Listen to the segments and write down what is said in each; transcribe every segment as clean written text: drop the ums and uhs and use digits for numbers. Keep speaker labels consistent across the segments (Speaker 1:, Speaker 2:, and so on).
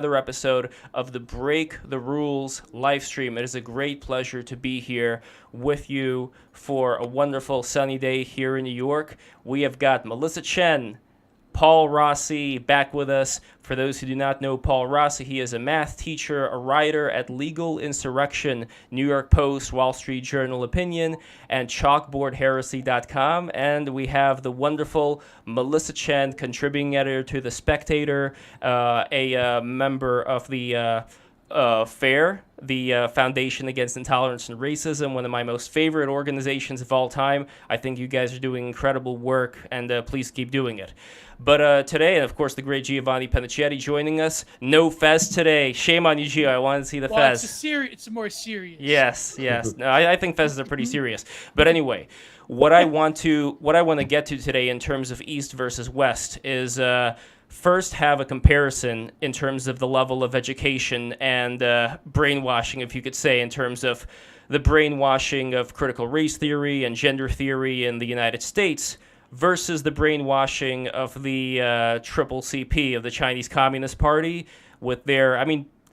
Speaker 1: another episode of the Break the Rules live stream. It is a great pleasure to be here with you for a wonderful sunny day here in New York. We have got Melissa Chen, Paul Rossi back with us. For those who do not know Paul Rossi, he is a math teacher, a writer at Legal Insurrection, New York Post, Wall Street Journal Opinion, and chalkboardheresy.com. And we have the wonderful Melissa Chen, contributing editor to The Spectator, a member of the FAIR, the Foundation Against Intolerance and Racism, one of my most favorite organizations of all time. I think you guys are doing incredible work, and please keep doing it. But today, and of course, the great Giovanni Pennacchietti joining us. No Fez today. Shame on you, Gio. I wanted to see the Fez.
Speaker 2: It's more serious.
Speaker 1: Yes. No, I think Fezes are pretty serious. But anyway, what I want to get to today in terms of East versus West is first have a comparison in terms of the level of education and brainwashing, if you could say, in terms of the brainwashing of critical race theory and gender theory in the United States versus the brainwashing of the triple CP of the Chinese Communist Party with their,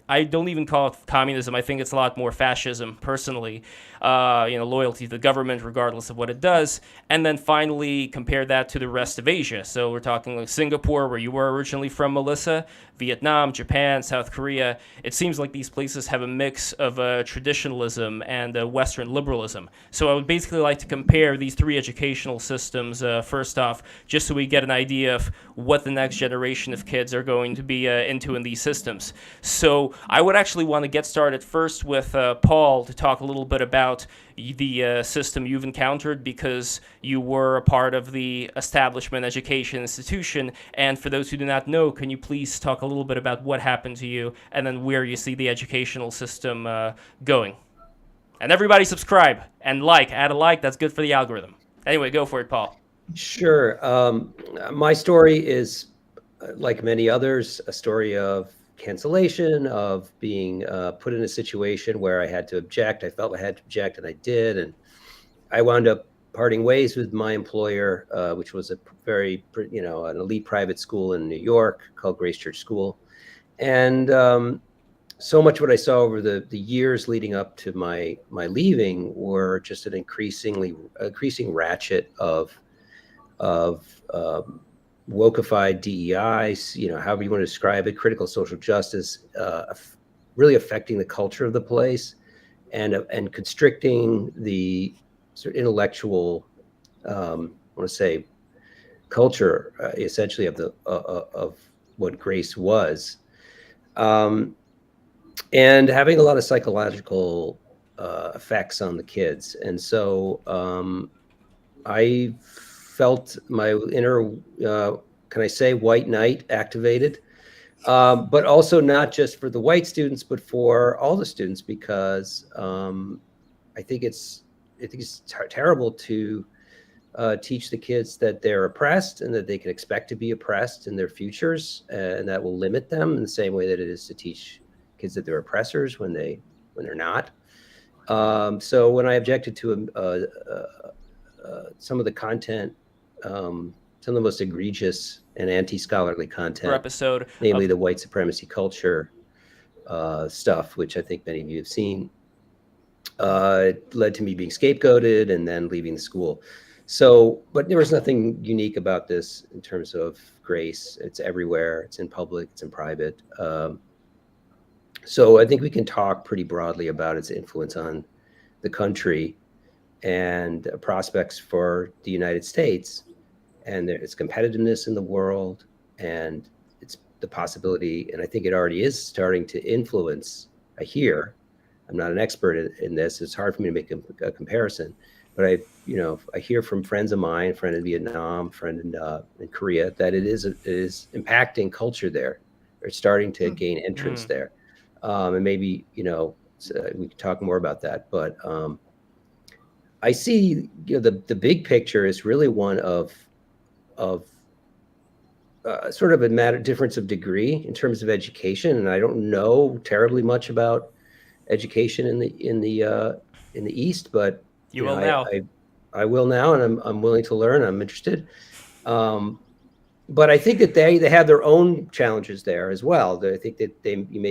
Speaker 1: I don't even call it communism. I think it's a lot more fascism, personally. Loyalty to the government, regardless of what it does. And then finally compare that to the rest of Asia. So we're talking like Singapore, where you were originally from, Melissa, Vietnam, Japan, South Korea. It seems like these places have a mix of traditionalism and Western liberalism. So I would basically like to compare these three educational systems first off, just so we get an idea of what the next generation of kids are going to be into in these systems. So I would actually want to get started first with Paul to talk a little bit about the system you've encountered, because you were a part of the establishment education institution. And for those who do not know, can you please talk a little bit about what happened to you and then where you see the educational system going? And everybody subscribe and add a like. That's good for the algorithm. Anyway, go for it, Paul.
Speaker 3: Sure. My story is, like many others, a story of cancellation, of being put in a situation where I had to object. I felt I had to object, and I did. And I wound up parting ways with my employer, which was a very, an elite private school in New York called Grace Church School. And so much what I saw over the years leading up to my leaving were just an increasing ratchet of wokeified DEI, however you want to describe it, critical social justice, really affecting the culture of the place, and constricting the sort of intellectual, I want to say, culture, essentially of what Grace was, and having a lot of psychological effects on the kids. And so I felt my inner, can I say, white knight activated, but also not just for the white students, but for all the students, because I think it's terrible to teach the kids that they're oppressed and that they can expect to be oppressed in their futures, and that will limit them in the same way that it is to teach kids that they're oppressors when they're not. So when I objected to some of the content, some of the most egregious and anti-scholarly content,
Speaker 1: episode
Speaker 3: namely the white supremacy culture stuff, which I think many of you have seen, it led to me being scapegoated and then leaving the school. So, but there was nothing unique about this in terms of Grace. It's everywhere. It's in public. It's in private. So I think we can talk pretty broadly about its influence on the country and prospects for the United States, and its competitiveness in the world, and it's the possibility, and I think it already is starting to influence. I'm not an expert in this. It's hard for me to make a comparison, but I hear from friends of mine, friend in Vietnam, friend in Korea, that it is impacting culture there. It's starting to gain entrance there, and maybe we can talk more about that. But I see, the big picture is really one of sort of a difference of degree in terms of education, and I don't know terribly much about education in the East, but
Speaker 1: you will now.
Speaker 3: I will now, and I'm willing to learn. I'm interested. but I think that they have their own challenges there as well. I think that you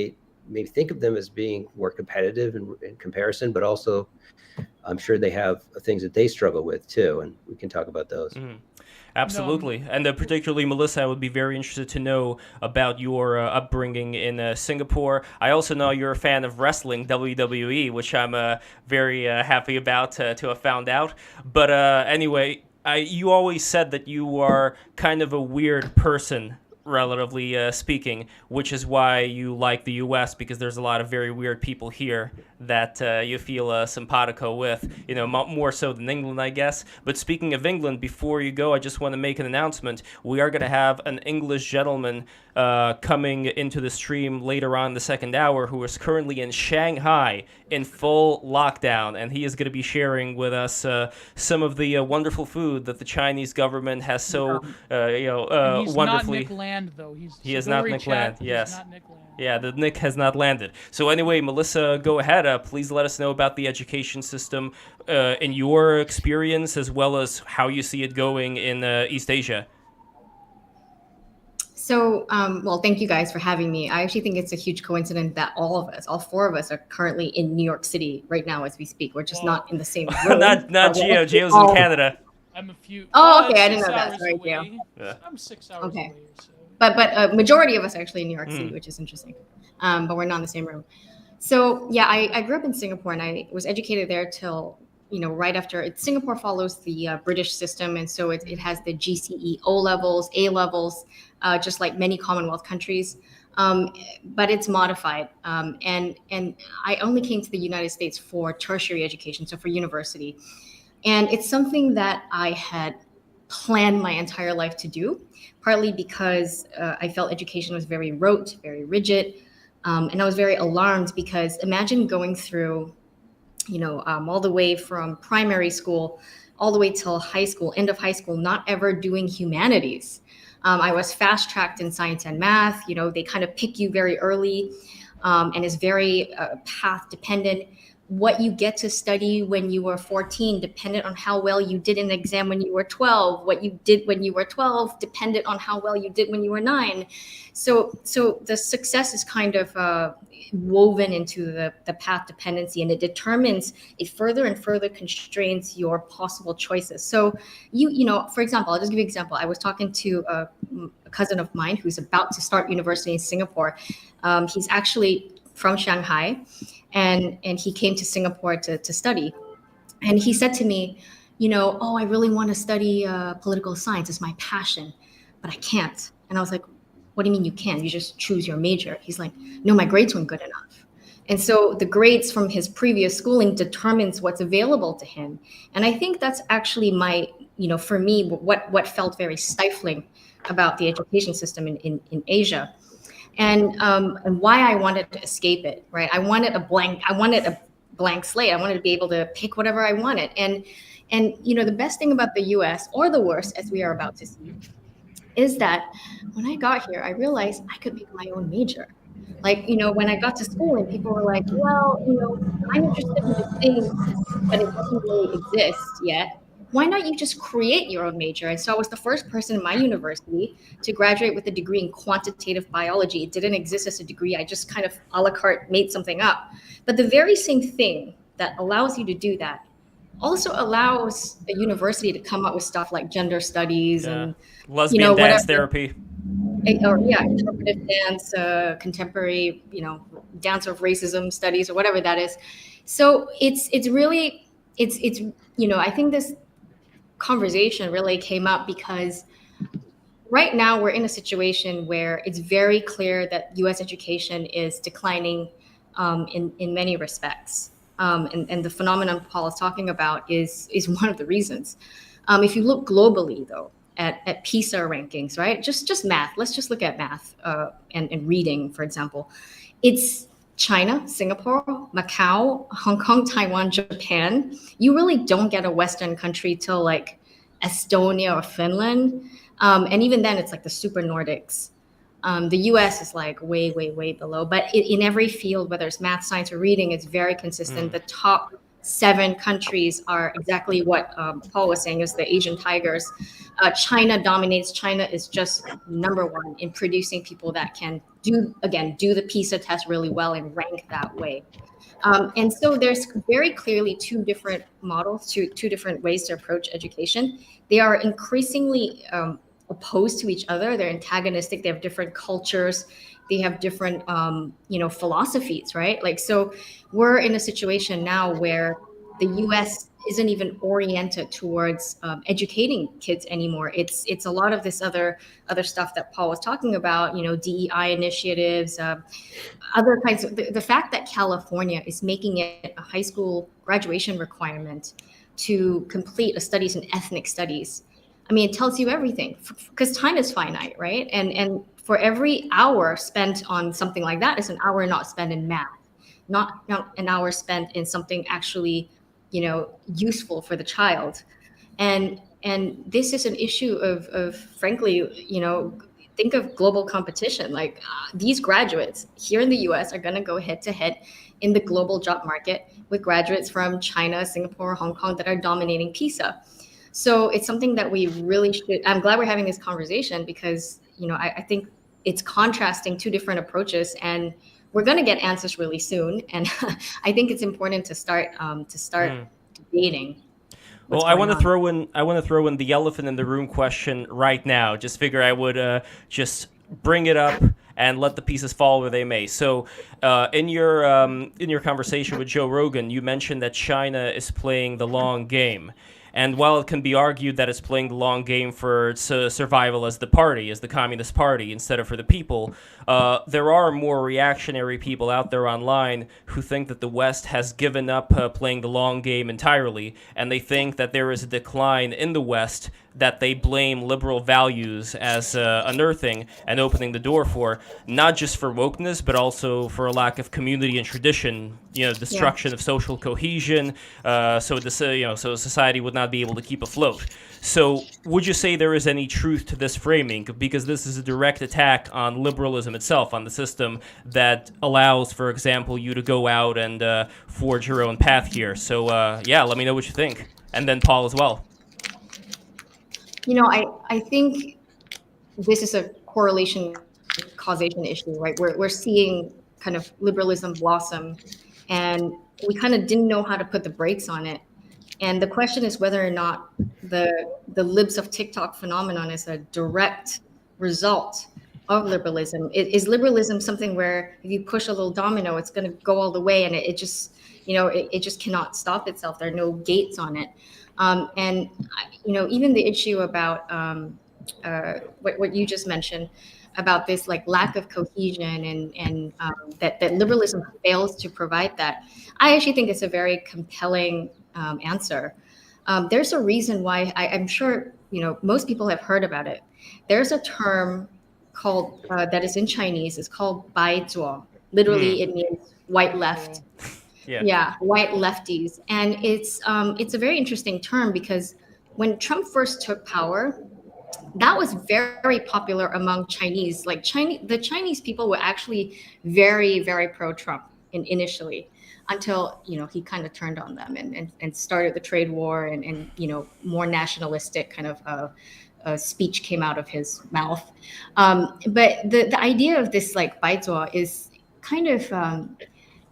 Speaker 3: may think of them as being more competitive in comparison, but also I'm sure they have things that they struggle with too, and we can talk about those.
Speaker 1: Mm-hmm. Absolutely. And particularly, Melissa, I would be very interested to know about your upbringing in Singapore. I also know you're a fan of wrestling, WWE, which I'm very happy about to have found out. But anyway, you always said that you are kind of a weird person, relatively speaking, which is why you like the U.S., because there's a lot of very weird people here that you feel simpatico with, more so than England, I guess. But speaking of England, before you go, I just want to make an announcement. We are going to have an English gentleman coming into the stream later on the second hour who is currently in Shanghai in full lockdown, and he is going to be sharing with us some of the wonderful food that the Chinese government has so
Speaker 2: he's
Speaker 1: wonderfully.
Speaker 2: Not Nick Land, though.
Speaker 1: He is not Nick Land. Yes.
Speaker 2: Not Nick Land.
Speaker 1: Yeah, the Nick has not landed. So anyway, Melissa, go ahead. Please let us know about the education system in your experience, as well as how you see it going in East Asia.
Speaker 4: So, well, thank you guys for having me. I actually think it's a huge coincidence that all four of us are currently in New York City right now as we speak. We're just not in the same room.
Speaker 1: not Gio. Gio's in Canada.
Speaker 2: I'm a few.
Speaker 4: Oh, okay. I didn't know that. Sorry, Gio.
Speaker 2: Yeah. I'm 6 hours
Speaker 4: okay.
Speaker 2: away. So.
Speaker 4: But majority of us are actually in New York City, which is interesting. But we're not in the same room. So yeah, I grew up in Singapore, and I was educated there till right after. Singapore follows the British system, and so it has the GCE O levels, A levels, just like many Commonwealth countries. But it's modified, and I only came to the United States for tertiary education, so for university, and it's something that I had planned my entire life to do, partly because I felt education was very rote, very rigid, and I was very alarmed because imagine going through, all the way from primary school all the way till high school, end of high school, not ever doing humanities. I was fast-tracked in science and math. They kind of pick you very early, and it's very path-dependent. What you get to study when you were 14 depended on how well you did in an exam when you were 12. What you did when you were 12 depended on how well you did when you were 9. So the success is kind of woven into the path dependency, and it further and further constrains your possible choices. So for example, I'll just give you an example. I was talking to a cousin of mine who's about to start university in Singapore. He's actually from Shanghai, and he came to Singapore to study. And he said to me, I really want to study political science. It's my passion, but I can't. And I was like, what do you mean you can't? You just choose your major. He's like, no, my grades weren't good enough. And so the grades from his previous schooling determines what's available to him. And I think that's actually for me, what felt very stifling about the education system in Asia. And why I wanted to escape it, right? I wanted a blank slate. I wanted to be able to pick whatever I wanted. And the best thing about the US, or the worst, as we are about to see, is that when I got here, I realized I could pick my own major. Like, when I got to school and people were like, well, I'm interested in this thing, but it doesn't really exist yet. Why not you just create your own major? And so I was the first person in my university to graduate with a degree in quantitative biology. It didn't exist as a degree. I just kind of a la carte made something up. But the very same thing that allows you to do that also allows a university to come up with stuff like gender studies and
Speaker 1: lesbian dance therapy.
Speaker 4: Or interpretive dance, contemporary, dance of racism studies, or whatever that is. So it's really I think this conversation really came up because right now we're in a situation where it's very clear that U.S. education is declining in many respects. And the phenomenon Paul is talking about is one of the reasons. If you look globally, though, at PISA rankings, right? Just math. Let's just look at math and reading, for example. It's China, Singapore, Macau, Hong Kong, Taiwan, Japan. You really don't get a Western country till like Estonia or Finland. And even then, it's like the super Nordics. The US is like way, way, way below. But in every field, whether it's math, science, or reading, it's very consistent. The top 7 countries are exactly what Paul was saying, is the Asian tigers. China dominates. China is just number one in producing people that can do the PISA test really well and rank that way. And so there's very clearly two different models, two different ways to approach education. They are increasingly opposed to each other. They're antagonistic. They have different cultures. They have different, philosophies, right? Like, so we're in a situation now where the U.S. isn't even oriented towards educating kids anymore. It's a lot of this other stuff that Paul was talking about, DEI initiatives, other kinds of the fact that California is making it a high school graduation requirement to complete a studies in ethnic studies. I mean, it tells you everything, because time is finite, right? And for every hour spent on something like that is an hour not spent in math, not an hour spent in something actually, useful for the child. And this is an issue of frankly, think of global competition. Like these graduates here in the US are going to go head to head in the global job market with graduates from China, Singapore, Hong Kong that are dominating PISA. So it's something that we really should. I'm glad we're having this conversation because, I think it's contrasting two different approaches, and we're going to get answers really soon. And I think it's important to start debating.
Speaker 1: Well, I want to throw in the elephant in the room question right now. Just figure I would just bring it up and let the pieces fall where they may. So, in your conversation with Joe Rogan, you mentioned that China is playing the long game. And while it can be argued that it's playing the long game for its survival as the Communist Party, instead of for the people, there are more reactionary people out there online who think that the West has given up playing the long game entirely, and they think that there is a decline in the West that they blame liberal values as unearthing and opening the door for, not just for wokeness, but also for a lack of community and tradition, destruction of social cohesion, so society would not be able to keep afloat. So would you say there is any truth to this framing? Because this is a direct attack on liberalism itself, on the system that allows, for example, you to go out and forge your own path here. So, let me know what you think. And then Paul as well.
Speaker 4: I think this is a correlation causation issue, right? We're seeing kind of liberalism blossom, and we kind of didn't know how to put the brakes on it. And the question is whether or not the libs of TikTok phenomenon is a direct result of liberalism. Is liberalism something where if you push a little domino, it's going to go all the way, and it just cannot stop itself. There are no gates on it. And even the issue about what you just mentioned about this like lack of cohesion and that liberalism fails to provide that, I actually think it's a very compelling answer. There's a reason why I'm sure most people have heard about it. There's a term called that is in Chinese. It's called bai zuo. Literally, it means white left. Yeah, white lefties. And it's a very interesting term because when Trump first took power, that was very popular among Chinese. Like the Chinese people were actually very, very pro-Trump initially, until he kind of turned on them and started the trade war and more nationalistic kind of speech came out of his mouth. But the idea of this like baizuo is kind of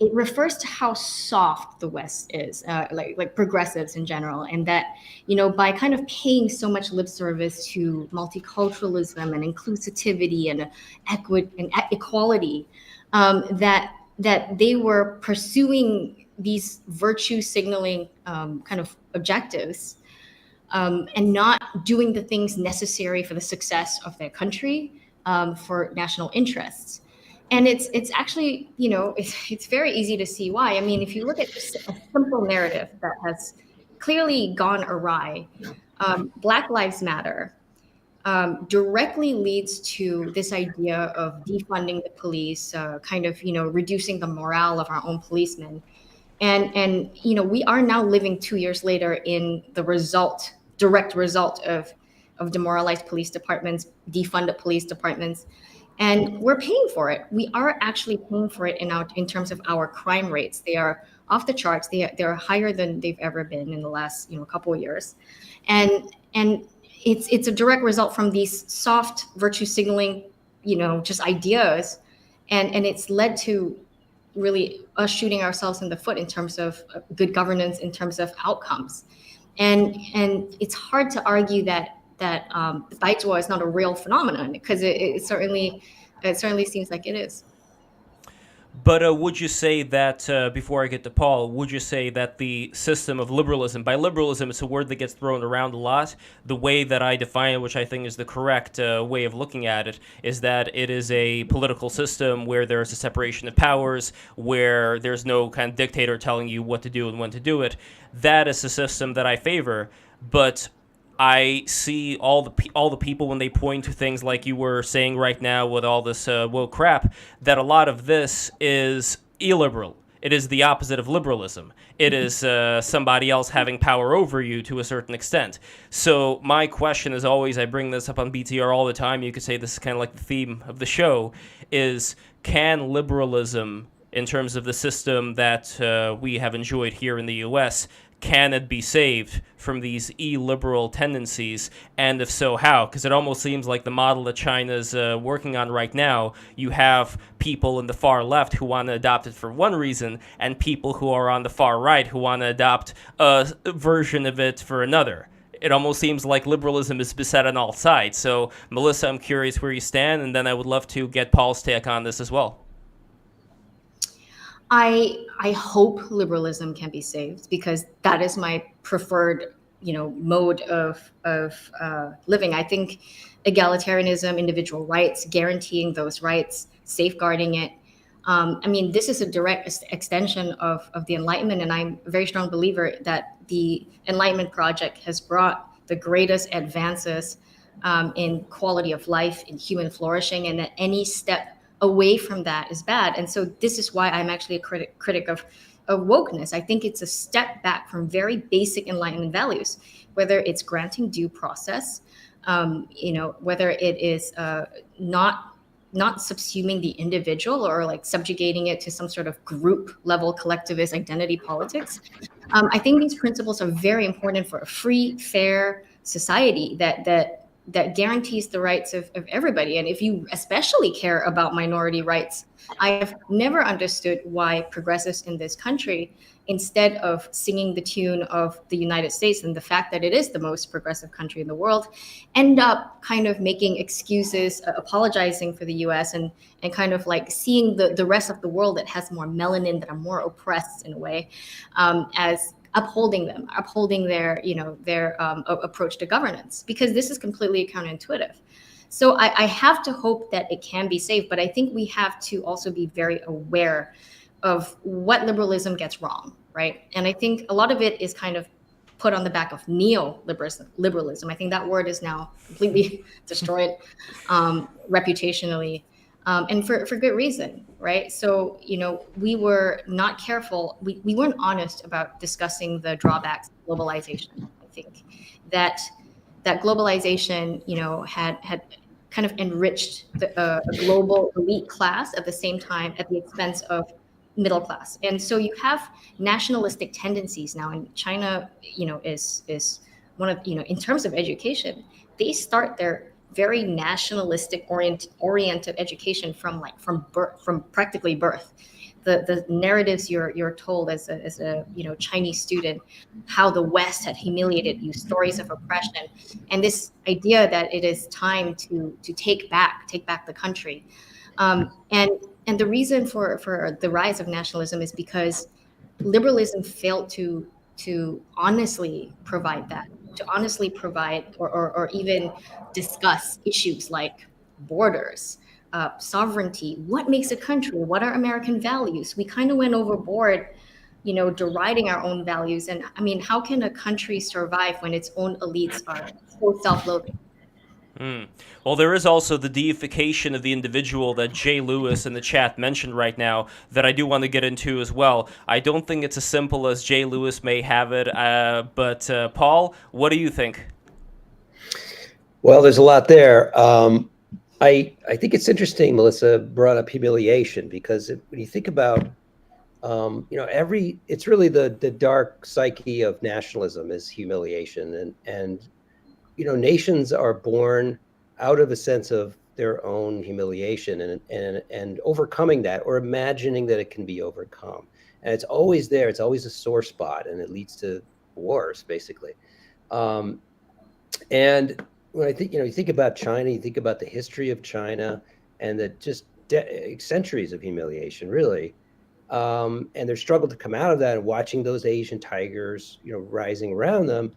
Speaker 4: it refers to how soft the West is, like progressives in general, and that by kind of paying so much lip service to multiculturalism and inclusivity and equality, that they were pursuing these virtue signaling kind of objectives, and not doing the things necessary for the success of their country, for national interests. And it's actually, it's very easy to see why. I mean, if you look at just a simple narrative that has clearly gone awry, Black Lives Matter directly leads to this idea of defunding the police, kind of, reducing the morale of our own policemen. And we are now living 2 years later in the direct result of demoralized police departments, defunded police departments. and we're paying for it. We are actually paying for it in terms of our crime rates. They are off the charts. They're higher than they've ever been in the last couple of years, and it's a direct result from these soft virtue signaling, just ideas, and it's led to really us shooting ourselves in the foot in terms of good governance, in terms of outcomes, and it's hard to argue that the Baijiu is not a real phenomenon, because it certainly seems like it is.
Speaker 1: But would you say that, before I get to Paul, would you say that the system of liberalism, by liberalism, it's a word that gets thrown around a lot, the way that I define it, which I think is the correct way of looking at it, is that it is a political system where there's a separation of powers, where there's no kind of dictator telling you what to do and when to do it. That is a system that I favor, but I see all the people when they point to things like you were saying right now with all this woke crap, that a lot of this is illiberal. It is the opposite of liberalism. It is somebody else having power over you to a certain extent. So my question is always, I bring this up on BTR all the time, you could say this is kind of like the theme of the show, is can liberalism, in terms of the system that we have enjoyed here in the U.S., can it be saved from these illiberal tendencies? And if so, how? Because it almost seems like the model that China's working on right now, you have people in the far left who want to adopt it for one reason, and people who are on the far right who want to adopt a version of it for another. It almost seems like liberalism is beset on all sides. So, Melissa, I'm curious where you stand, and then I would love to get Paul's take on this as well.
Speaker 4: I hope liberalism can be saved, because that is my preferred, mode of living. I think egalitarianism, individual rights, guaranteeing those rights, safeguarding it. This is a direct extension of the Enlightenment, and I'm a very strong believer that the Enlightenment project has brought the greatest advances in quality of life, in human flourishing, and that any step away from that is bad. And so this is why I'm actually a critic of wokeness. I think it's a step back from very basic Enlightenment values, whether it's granting due process, whether it is not subsuming the individual or like subjugating it to some sort of group level collectivist identity politics. I think these principles are very important for a free, fair society that guarantees the rights of everybody. And if you especially care about minority rights, I have never understood why progressives in this country, instead of singing the tune of the United States and the fact that it is the most progressive country in the world, end up kind of making excuses, apologizing for the US, and kind of like seeing the rest of the world that has more melanin, that are more oppressed in a way, as upholding their approach to governance, because this is completely counterintuitive. So I have to hope that it can be saved, but I think we have to also be very aware of what liberalism gets wrong, right? And I think a lot of it is kind of put on the back of neoliberalism. I think that word is now completely destroyed reputationally. And for good reason, right? So, we were not careful. We weren't honest about discussing the drawbacks of globalization. I think that globalization, had kind of enriched a global elite class at the same time at the expense of middle class. And so you have nationalistic tendencies now, and China, is one of, in terms of education, they start their very nationalistic oriented education from birth, from practically birth. The narratives you're told as a Chinese student, how the West had humiliated you, stories of oppression, and this idea that it is time to take back the country, and the reason for the rise of nationalism is because liberalism failed to honestly provide that. To honestly provide or even discuss issues like borders, sovereignty, what makes a country, what are American values. We kind of went overboard, deriding our own values. And how can a country survive when its own elites are so self-loathing?
Speaker 1: Well, there is also the deification of the individual that Jay Lewis in the chat mentioned right now that I do want to get into as well. I don't think it's as simple as Jay Lewis may have it, but Paul, what do you think?
Speaker 3: Well, there's a lot there. I think it's interesting, Melissa brought up humiliation, because when you think about, it's really the dark psyche of nationalism is humiliation, and nations are born out of a sense of their own humiliation, and overcoming that, or imagining that it can be overcome, and it's always there. It's always a sore spot, and it leads to wars, basically. And when I think, you think about China, you think about the history of China, and the just centuries of humiliation, really, and their struggle to come out of that, and watching those Asian tigers, rising around them.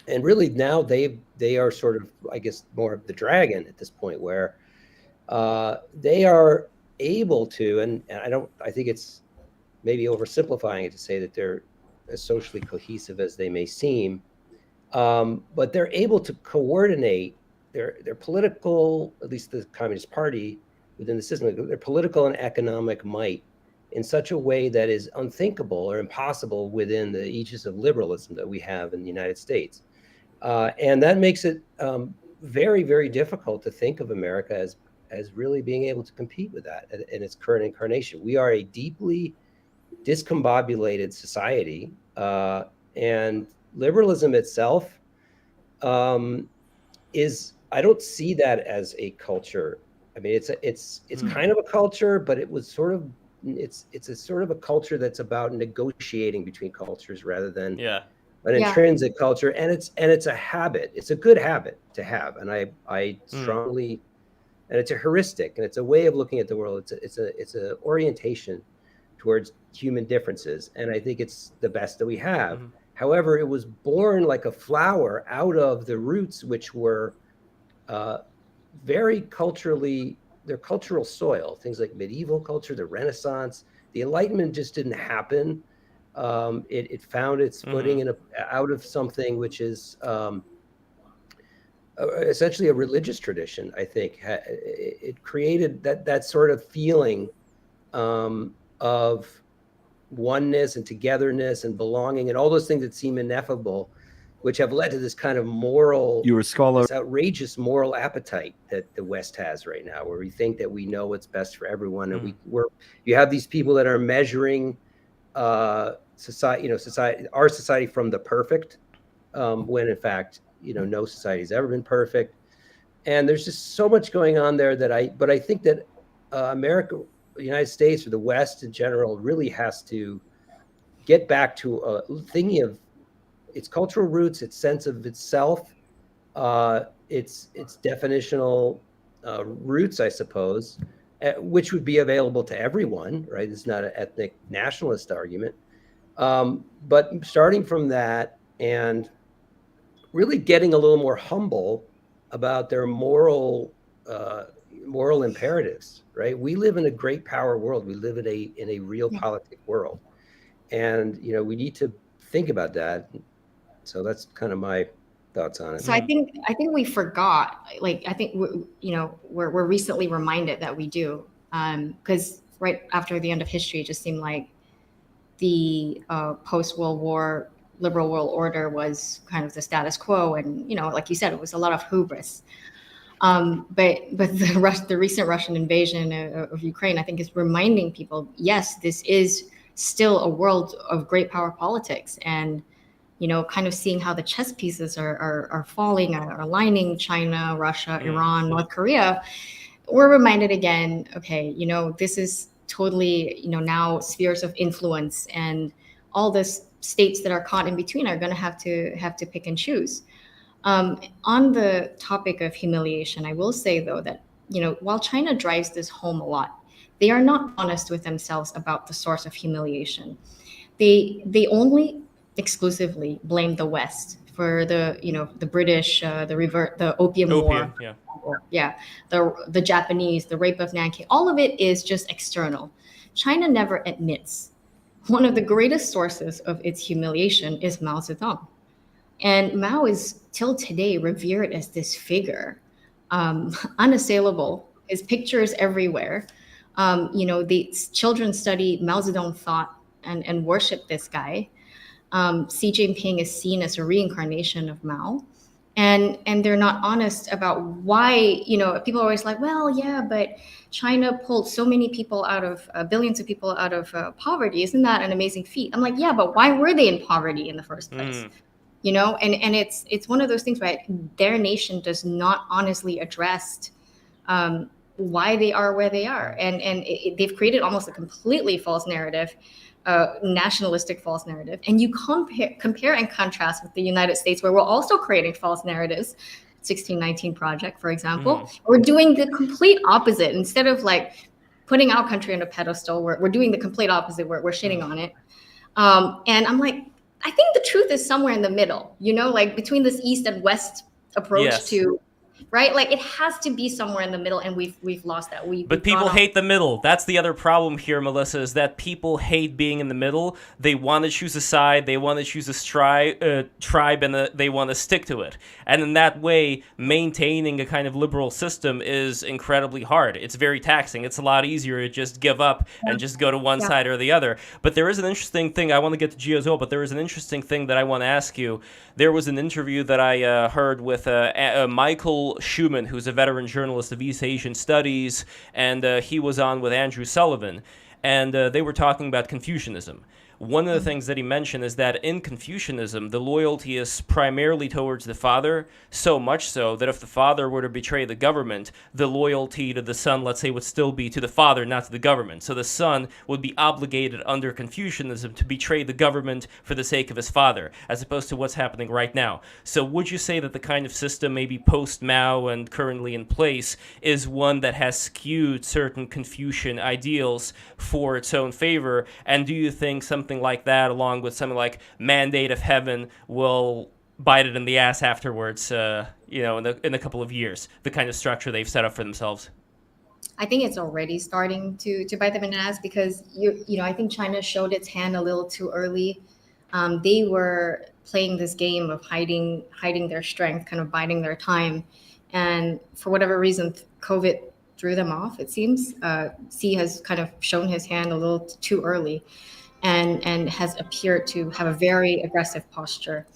Speaker 3: And really now they are sort of, I guess, more of the dragon at this point, where they are able to, and I think it's maybe oversimplifying it to say that they're as socially cohesive as they may seem, but they're able to coordinate their political, at least the Communist Party within the system, their political and economic might in such a way that is unthinkable or impossible within the aegis of liberalism that we have in the United States. And that makes it very, very difficult to think of America as really being able to compete with that in its current incarnation. We are a deeply discombobulated society, and liberalism itself is, I don't see that as a culture. I mean, it's kind of a culture, but it was sort of, it's a sort of a culture that's about negotiating between cultures rather than an intrinsic culture. And it's a habit. It's a good habit to have. And I strongly, and it's a heuristic, and it's a way of looking at the world. It's a orientation towards human differences. And I think it's the best that we have. Mm-hmm. However, it was born like a flower out of the roots, which were very culturally, their cultural soil, things like medieval culture, the Renaissance. The Enlightenment just didn't happen. It found its footing out of something which is essentially a religious tradition. I think it created that sort of feeling of oneness and togetherness and belonging and all those things that seem ineffable, which have led to this kind of this outrageous moral appetite that the West has right now, where we think that we know what's best for everyone, and you have these people that are measuring our society from the perfect, when in fact, no society's ever been perfect. And there's just so much going on there but I think that America, the United States, or the West in general, really has to get back to thinking of its cultural roots, its sense of itself, its definitional roots, I suppose, which would be available to everyone, right? It's not an ethnic nationalist argument. But starting from that and really getting a little more humble about their moral imperatives, right? We live in a great power world. We live in a real politic world. And, we need to think about that. So that's kind of my thoughts on it.
Speaker 4: So I think we forgot, I think we're recently reminded that we do, because right after the end of history, it just seemed like the post-World War liberal world order was kind of the status quo, and like you said, it was a lot of hubris. But the recent Russian invasion of Ukraine, I think, is reminding people, yes, this is still a world of great power politics, and kind of seeing how the chess pieces are falling, are aligning China, Russia, Iran, North Korea. We're reminded again, okay, this is totally, now spheres of influence, and all the states that are caught in between are going to have to pick and choose. On the topic of humiliation, I will say, though, that, while China drives this home a lot, they are not honest with themselves about the source of humiliation. They only exclusively blame the West for the British, the Opium War, the Japanese, the rape of Nanking. All of it is just external. China never admits one of the greatest sources of its humiliation is Mao Zedong. And Mao is till today revered as this figure, unassailable. His picture is everywhere. The children study Mao Zedong thought and worship this guy. Xi Jinping is seen as a reincarnation of Mao. and they're not honest about why. People are always like, well, yeah, but China pulled so many people out of billions of people out of poverty. Isn't that an amazing feat? I'm like, yeah, but why were they in poverty in the first place? And it's one of those things, right? Their nation does not honestly address why they are where they are, and they've created almost a completely false narrative, nationalistic false narrative. And you compare and contrast with the United States, where we're also creating false narratives. 1619 Project, for example, we're doing the complete opposite. Instead of like putting our country on a pedestal, we're doing the complete opposite. We're shitting on it. And I'm like, I think the truth is somewhere in the middle, like between this East and West approach to, right? Like it has to be somewhere in the middle, and we've lost that.
Speaker 1: But people hate the middle. That's the other problem here, Melissa, is that people hate being in the middle. They want to choose a side, they want to choose a tribe, and they want to stick to it. And in that way, maintaining a kind of liberal system is incredibly hard. It's very taxing. It's a lot easier to just give up and just go to one side or the other. But there is an interesting thing. I want to get to Gio as well, but there is an interesting thing that I want to ask you. There was an interview that I heard with Michael Schumann, who's a veteran journalist of East Asian Studies, and he was on with Andrew Sullivan, and they were talking about Confucianism. One of the things that he mentioned is that in Confucianism, the loyalty is primarily towards the father, so much so that if the father were to betray the government, the loyalty to the son, let's say, would still be to the father, not to the government. So the son would be obligated under Confucianism to betray the government for the sake of his father, as opposed to what's happening right now. So would you say that the kind of system maybe post-Mao and currently in place is one that has skewed certain Confucian ideals for its own favor? And do you think something like that, along with something like Mandate of Heaven, will bite it in the ass afterwards, in a couple of years, the kind of structure they've set up for themselves?
Speaker 4: I think it's already starting to bite them in the ass, because I think China showed its hand a little too early. They were playing this game of hiding their strength, kind of biding their time, and for whatever reason, COVID threw them off. It seems Xi has kind of shown his hand a little too early, and has appeared to have a very aggressive posture.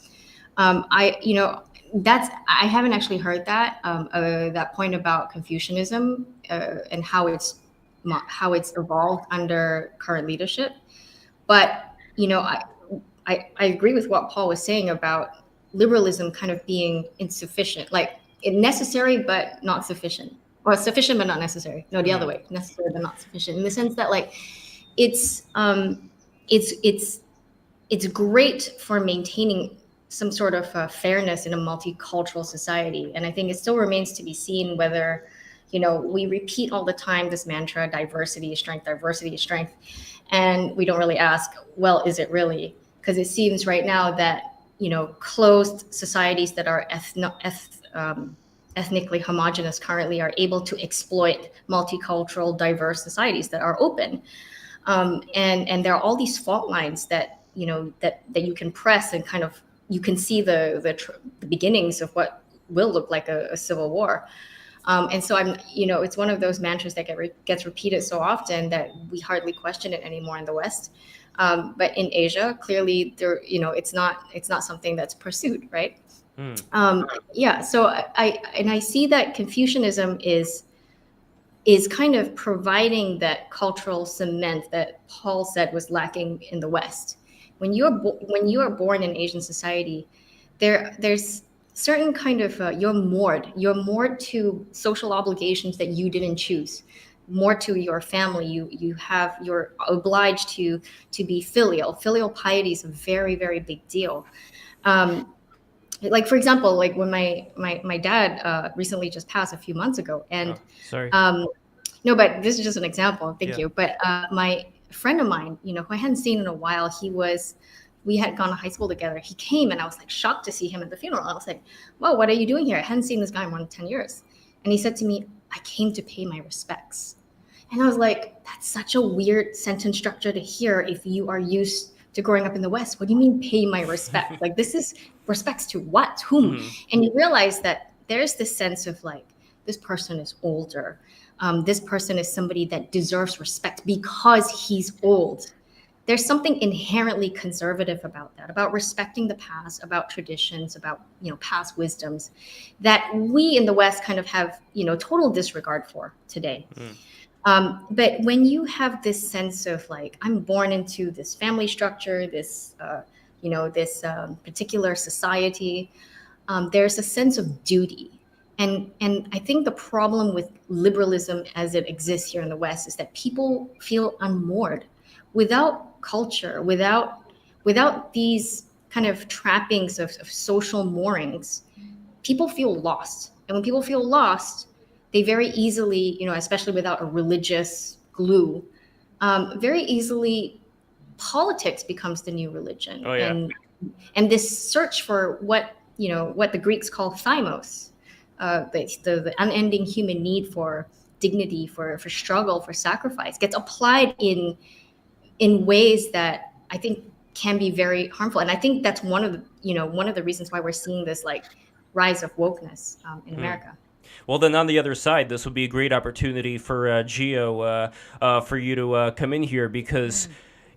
Speaker 4: I haven't actually heard that point about Confucianism and how it's evolved under current leadership. But I agree with what Paul was saying about liberalism kind of being insufficient, like necessary but not sufficient, or sufficient but not necessary. No, the other way, necessary but not sufficient, in the sense that like it's great for maintaining some sort of fairness in a multicultural society. And I think it still remains to be seen whether, we repeat all the time this mantra, diversity is strength, and we don't really ask, well, is it really? Because it seems right now that, closed societies that are ethnically homogenous currently are able to exploit multicultural, diverse societies that are open. And there are all these fault lines that that you can press, and kind of you can see the beginnings of what will look like a civil war. And so it's one of those mantras that gets repeated so often that we hardly question it anymore in the West. But in Asia, clearly it's not something that's pursued, right? So I see that Confucianism is kind of providing that cultural cement that Paul said was lacking in the West. When you are born in Asian society, there's certain kind of you're moored to social obligations that you didn't choose, more to your family. You're obliged to be filial. Filial piety is a very, very big deal. Like, for example, like when my dad recently just passed a few months ago, and
Speaker 1: sorry.
Speaker 4: No, but this is just an example. Thank you. But my friend of mine, who I hadn't seen in a while, we had gone to high school together. He came, and I was like shocked to see him at the funeral. I was like, "Whoa, what are you doing here? I hadn't seen this guy in more than 10 years." And he said to me, "I came to pay my respects." And I was like, that's such a weird sentence structure to hear if you are used to growing up in the West. What do you mean pay my respect? Like, this is respects to what? Whom? And you realize that there's this sense of like, this person is older. This person is somebody that deserves respect because he's old. there's something inherently conservative about that, about respecting the past, about traditions, about past wisdoms that we in the West kind of have total disregard for today. But when you have this sense of like, I'm born into this family structure, this particular society, there's a sense of duty. And I think the problem with liberalism as it exists here in the West is that people feel unmoored without culture, without these kind of trappings of social moorings. People feel lost. And when people feel lost, they very easily, especially without a religious glue, very easily politics becomes the new religion.
Speaker 1: Oh, yeah.
Speaker 4: And this search for what the Greeks call thymos, the unending human need for dignity, for struggle, for sacrifice, gets applied in ways that I think can be very harmful. And I think that's one of the reasons why we're seeing this like rise of wokeness in America.
Speaker 1: Well, then on the other side, this would be a great opportunity for Gio, for you to come in here, because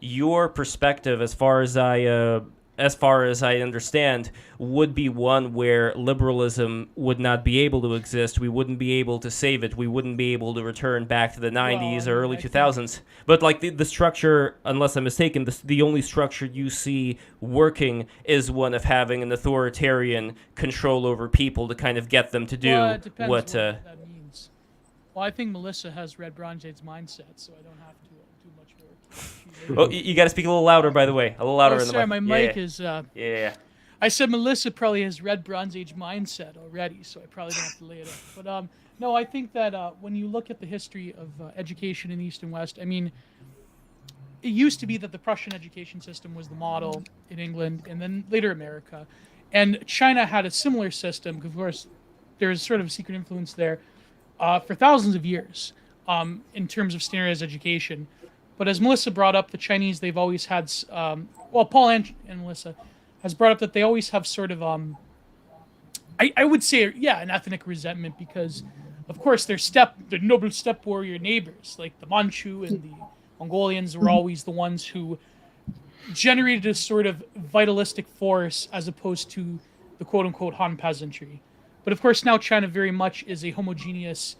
Speaker 1: your perspective, as far as I understand, would be one where liberalism would not be able to exist. We wouldn't be able to save it. We wouldn't be able to return back to the 90s or early 2000s. But like the structure, unless I'm mistaken, the only structure you see working is one of having an authoritarian control over people to kind of get them to do
Speaker 2: it depends
Speaker 1: what
Speaker 2: that means. Well, I think Melissa has Red Bronze Age's mindset, so I don't have to do much work.
Speaker 1: Oh, you got to speak a little louder, by the way. A little louder in the
Speaker 2: sorry,
Speaker 1: mic.
Speaker 2: my mic is...
Speaker 1: Yeah.
Speaker 2: I said Melissa probably has Red Bronze Age mindset already, so I probably don't have to lay it out. But no, I think that when you look at the history of education in East and West, I mean, it used to be that the Prussian education system was the model in England and then later America. And China had a similar system, because of course there's sort of a secret influence there, for thousands of years in terms of standardized education. But as Melissa brought up, the Chinese, they've always had, Paul and Melissa has brought up that they always have sort of, I would say, an ethnic resentment, because, of course, their noble steppe warrior neighbors, like the Manchu and the Mongolians, were always the ones who generated a sort of vitalistic force as opposed to the quote-unquote Han peasantry. But, of course, now China very much is a homogeneous,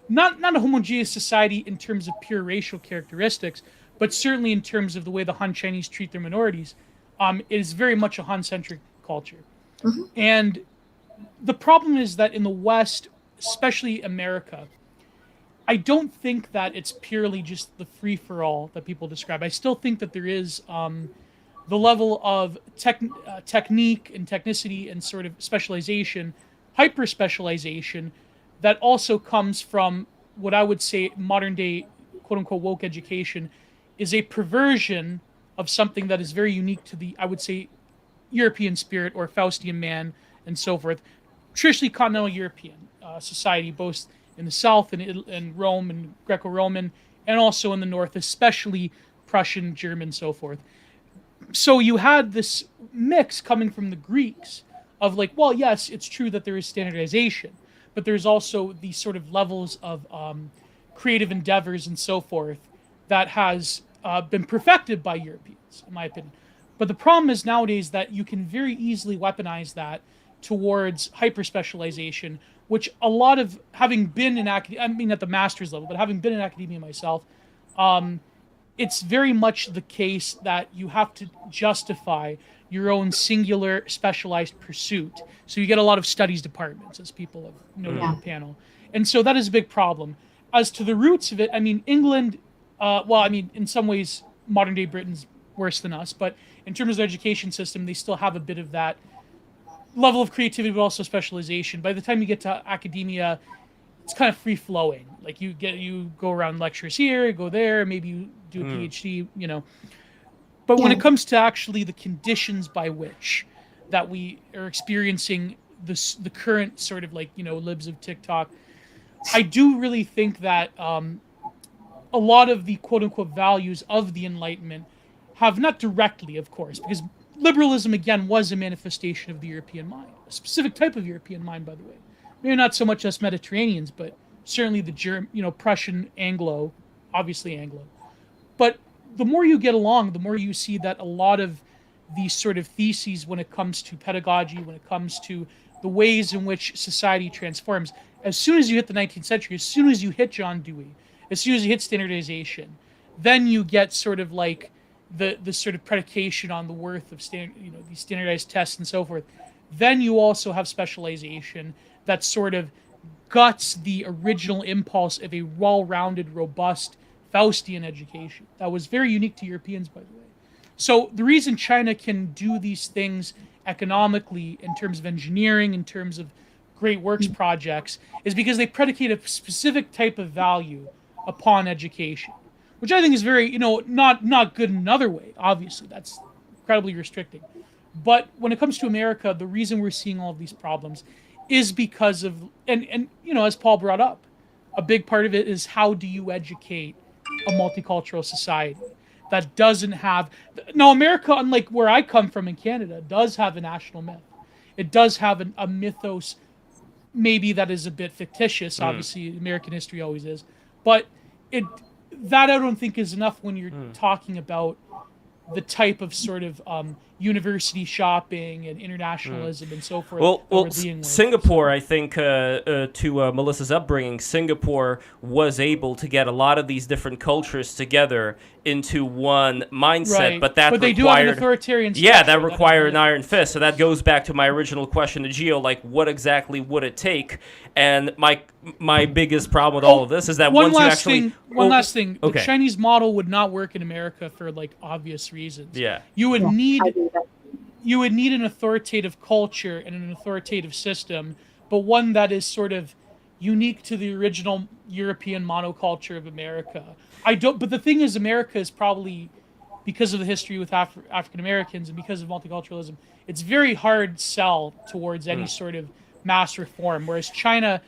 Speaker 2: not a homogeneous society in terms of pure racial characteristics, but certainly in terms of the way the Han Chinese treat their minorities. It is very much a Han-centric culture. Mm-hmm. And the problem is that in the West, especially America, I don't think that it's purely just the free-for-all that people describe. I still think that there is the level of technique and technicity and sort of specialization, hyper-specialization, that also comes from what I would say modern-day quote-unquote woke education is a perversion of something that is very unique to the, I would say, European spirit or Faustian man and so forth. Traditionally continental European society, both in the south and Rome and Greco-Roman, and also in the north, especially Prussian, German, so forth. So you had this mix coming from the Greeks of like, well, yes, it's true that there is standardization, but there's also these sort of levels of creative endeavors and so forth that has been perfected by Europeans, in my opinion. But the problem is nowadays that you can very easily weaponize that towards hyper-specialization, which a lot of, having been in academia, I mean at the master's level, but having been in academia myself, it's very much the case that you have to justify your own singular specialized pursuit. So you get a lot of studies departments, as people have noted on the panel. And so that is a big problem. As to the roots of it, I mean, England, in some ways, modern day Britain's worse than us, but in terms of the education system, they still have a bit of that level of creativity, but also specialization. By the time you get to academia, it's kind of free flowing. Like you go around lectures here, go there, maybe you do a PhD, But when it comes to actually the conditions by which that we are experiencing the current sort of libs of TikTok, I do really think that a lot of the quote-unquote values of the Enlightenment have, not directly, of course, because liberalism, again, was a manifestation of the European mind, a specific type of European mind, by the way. Maybe not so much us Mediterraneans, but certainly the Prussian Anglo, obviously Anglo. But the more you get along, the more you see that a lot of these sort of theses when it comes to pedagogy, when it comes to the ways in which society transforms, as soon as you hit the 19th century, as soon as you hit John Dewey, as soon as you hit standardization, then you get sort of like the sort of predication on the worth of these standardized tests and so forth. Then you also have specialization that sort of guts the original impulse of a well-rounded, robust Faustian education that was very unique to Europeans, by the way. So the reason China can do these things economically, in terms of engineering, in terms of great works projects, is because they predicate a specific type of value upon education, which I think is very, not good in another way. Obviously, that's incredibly restricting. But when it comes to America, the reason we're seeing all of these problems is because of, and as Paul brought up, a big part of it is how do you educate a multicultural society that doesn't have... Now, America, unlike where I come from in Canada, does have a national myth. It does have a mythos, maybe that is a bit fictitious. Obviously, American history always is. But that I don't think is enough when you're talking about the type of sort of university shopping and internationalism and so forth.
Speaker 1: Well, Singapore, I think, to Melissa's upbringing, Singapore was able to get a lot of these different cultures together into one mindset,
Speaker 2: right.
Speaker 1: but that
Speaker 2: they
Speaker 1: required,
Speaker 2: do have an authoritarian structure.
Speaker 1: Yeah, that required an iron fist. So that goes back to my original question to Gio, like, what exactly would it take? And my biggest problem with all of this is that
Speaker 2: one
Speaker 1: once
Speaker 2: last
Speaker 1: you actually...
Speaker 2: last thing.
Speaker 1: Okay.
Speaker 2: The Chinese model would not work in America for, like, obvious reasons.
Speaker 1: Yeah.
Speaker 2: You would need an authoritative culture and an authoritative system, but one that is sort of unique to the original European monoculture of America. But the thing is, America is probably, because of the history with African Americans and because of multiculturalism, it's very hard sell towards any sort of mass reform. Whereas China,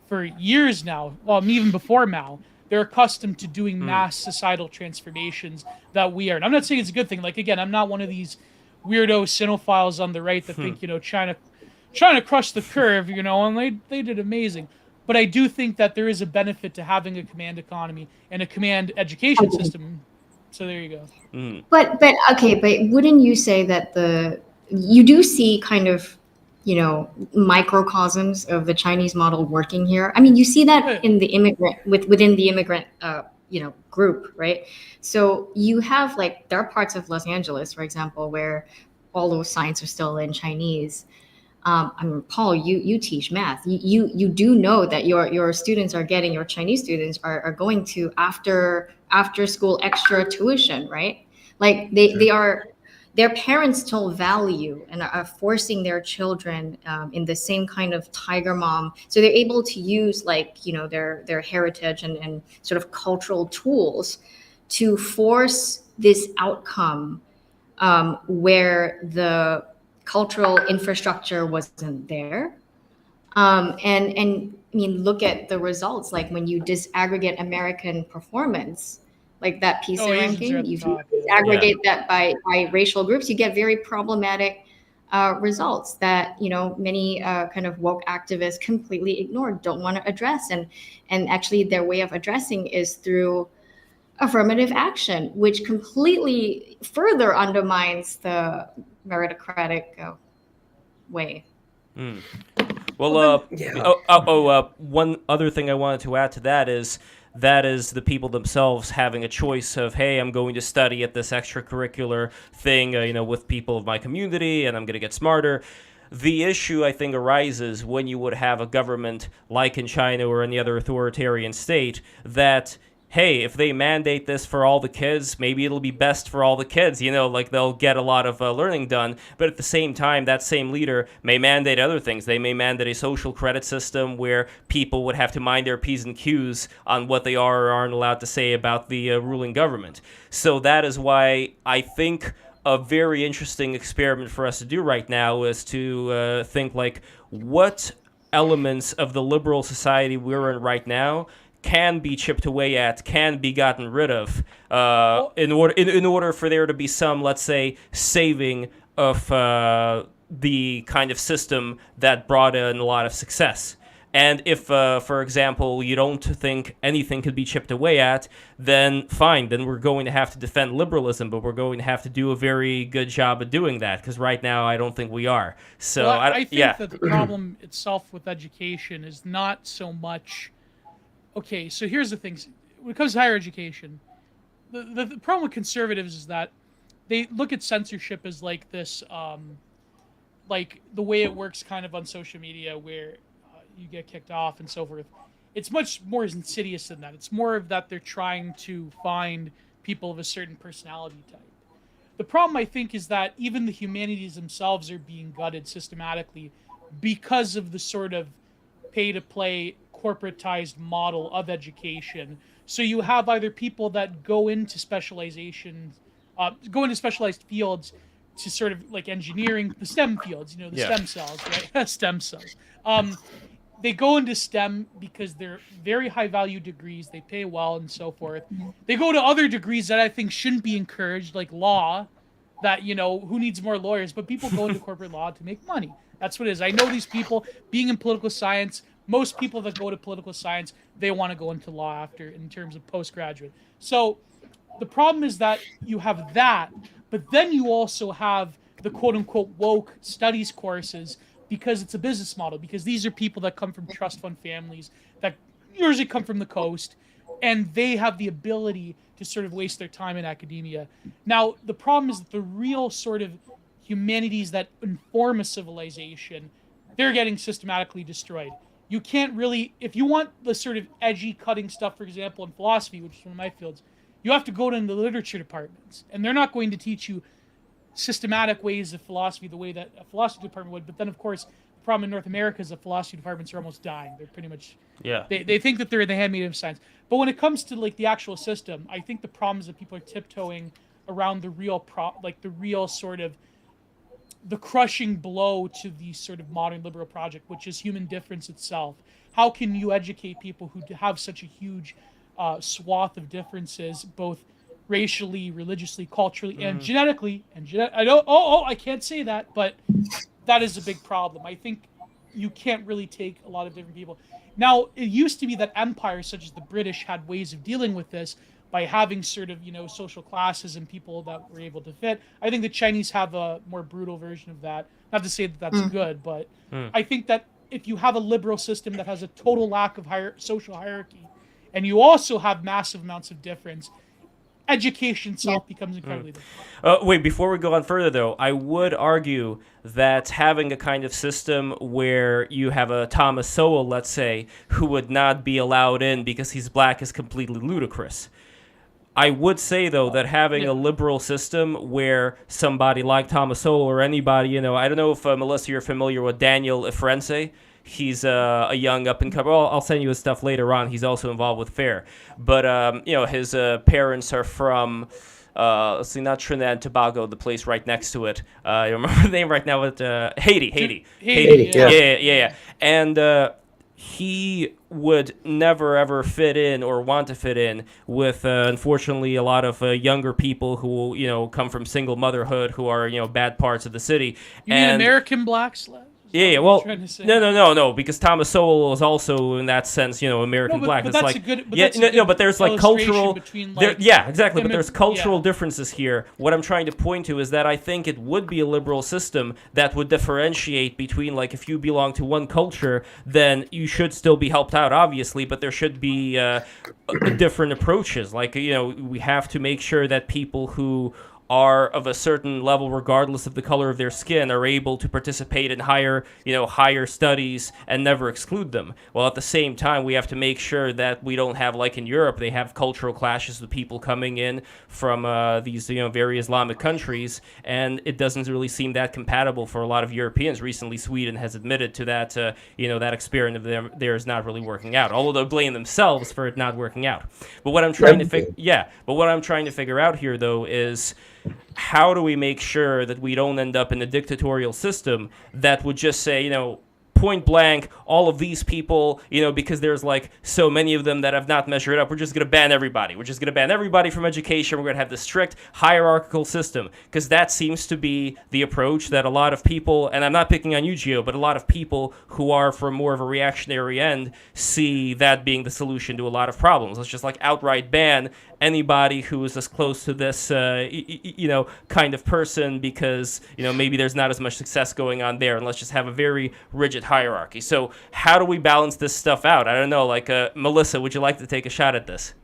Speaker 2: for years now, well, even before Mao, they're accustomed to doing mass societal transformations that we are. And I'm not saying it's a good thing. Like, again, I'm not one of these weirdo cinephiles on the right that think, China crushed the curve, and they did amazing. But I do think that there is a benefit to having a command economy and a command education system. So there you go.
Speaker 4: But wouldn't you say that you do see kind of, microcosms of the Chinese model working here? I mean, you see that in the immigrant within the immigrant group, right? So you have, like, there are parts of Los Angeles, for example, where all those signs are still in Chinese. I mean, Paul, you teach math. You do know that your students are getting, your Chinese students are going to after school extra tuition, right? Like they are, their parents still value and are forcing their children in the same kind of tiger mom. So they're able to use, like, their heritage and sort of cultural tools to force this outcome where the cultural infrastructure wasn't there. And I mean, look at the results. Like, when you disaggregate American performance, like that PISA ranking, you disaggregate that by racial groups, you get very problematic results that, many kind of woke activists completely ignored, don't want to address. And actually their way of addressing is through affirmative action, which completely further undermines the meritocratic way.
Speaker 1: Well, one other thing I wanted to add to that is the people themselves having a choice of, hey, I'm going to study at this extracurricular thing, with people of my community, and I'm going to get smarter. The issue, I think, arises when you would have a government like in China or any other authoritarian state that, hey, if they mandate this for all the kids, maybe it'll be best for all the kids, like they'll get a lot of learning done. But at the same time, that same leader may mandate other things. They may mandate a social credit system where people would have to mind their P's and Q's on what they are or aren't allowed to say about the ruling government. So that is why I think a very interesting experiment for us to do right now is to think, like, what elements of the liberal society we're in right now can be chipped away at, can be gotten rid of, in order for there to be some, let's say, saving of the kind of system that brought in a lot of success. And if, for example, you don't think anything could be chipped away at, then fine, then we're going to have to defend liberalism, but we're going to have to do a very good job at doing that, because right now I don't think we are. So
Speaker 2: well, I think that the problem itself with education is not so much... Okay, so here's the thing. When it comes to higher education, the problem with conservatives is that they look at censorship as like this, like the way it works kind of on social media where you get kicked off and so forth. It's much more insidious than that. It's more of that they're trying to find people of a certain personality type. The problem, I think, is that even the humanities themselves are being gutted systematically because of the sort of pay-to-play corporatized model of education. So you have either people that go into specialization, go into specialized fields to sort of like engineering, the STEM fields, you know, the stem cells, right? Stem cells. They go into STEM because they're very high value degrees, they pay well and so forth. They go to other degrees that I think shouldn't be encouraged, like law, that, you know, who needs more lawyers? But people go into corporate law to make money. That's what it is. I know these people being in political science. Most people that go to political science, they want to go into law after in terms of postgraduate. So the problem is that you have that, but then you also have the quote unquote woke studies courses because it's a business model, because these are people that come from trust fund families that usually come from the coast, and they have the ability to sort of waste their time in academia. Now, the problem is that the real sort of humanities that inform a civilization, they're getting systematically destroyed. You can't really, if you want the sort of edgy cutting stuff, for example, in philosophy, which is one of my fields, you have to go to the literature departments, and they're not going to teach you systematic ways of philosophy the way that a philosophy department would. But then, of course, the problem in North America is that philosophy departments are almost dying. They're pretty much, they think that they're the handmaid of science. But when it comes to like the actual system, I think the problem is that people are tiptoeing around the real the real sort of the crushing blow to the sort of modern liberal project, which is human difference itself. How can you educate people who have such a huge swath of differences, both racially, religiously, culturally, and genetically? I can't say that, but that is a big problem. I think you can't really take a lot of different people. Now, it used to be that empires such as the British had ways of dealing with this by having sort of, you know, social classes and people that were able to fit. I think the Chinese have a more brutal version of that. Not to say that that's good, but I think that if you have a liberal system that has a total lack of social hierarchy, and you also have massive amounts of difference, education itself becomes incredibly difficult.
Speaker 1: Wait, before we go on further, though, I would argue that having a kind of system where you have a Thomas Sowell, let's say, who would not be allowed in because he's black is completely ludicrous. I would say, though, that having a liberal system where somebody like Thomas Sowell or anybody, you know, I don't know if, Melissa, you're familiar with Daniel Ifrense. He's a young up-and-comer. Well, I'll send you his stuff later on. He's also involved with FAIR. But, you know, his parents are from, let's see, not Trinidad and Tobago, the place right next to it. I don't remember the name right now, but Haiti. Yeah. And he would never, ever fit in or want to fit in with, unfortunately, a lot of younger people who, you know, come from single motherhood who are, you know, bad parts of the city.
Speaker 2: You mean American blacks?
Speaker 1: Yeah, well, no, because Thomas Sowell is also, in that sense, you know, American black.
Speaker 2: But
Speaker 1: it's
Speaker 2: that's
Speaker 1: like,
Speaker 2: a good,
Speaker 1: but there's like cultural,
Speaker 2: between, like,
Speaker 1: exactly. But there's cultural differences here. What I'm trying to point to is that I think it would be a liberal system that would differentiate between, like, if you belong to one culture, then you should still be helped out, obviously, but there should be different approaches. Like, you know, we have to make sure that people who are of a certain level, regardless of the color of their skin, are able to participate in higher studies and never exclude them. While at the same time, we have to make sure that we don't have, like in Europe, they have cultural clashes with people coming in from these, you know, very Islamic countries, and it doesn't really seem that compatible for a lot of Europeans. Recently, Sweden has admitted to that, that experiment of theirs not really working out, although they blame themselves for it not working out. But what I'm trying to figure out here, though, is how do we make sure that we don't end up in a dictatorial system that would just say, you know, point blank, all of these people, because there's like so many of them that have not measured up, we're just going to ban everybody. We're just going to ban everybody from education. We're going to have this strict hierarchical system, because that seems to be the approach that a lot of people, and I'm not picking on you, Gio, but a lot of people who are from more of a reactionary end see that being the solution to a lot of problems. Let's just like outright ban anybody who is as close to this, kind of person, because, maybe there's not as much success going on there, and let's just have a very rigid hierarchy. So how do we balance this stuff out? I don't know, like, Melissa, would you like to take a shot at this?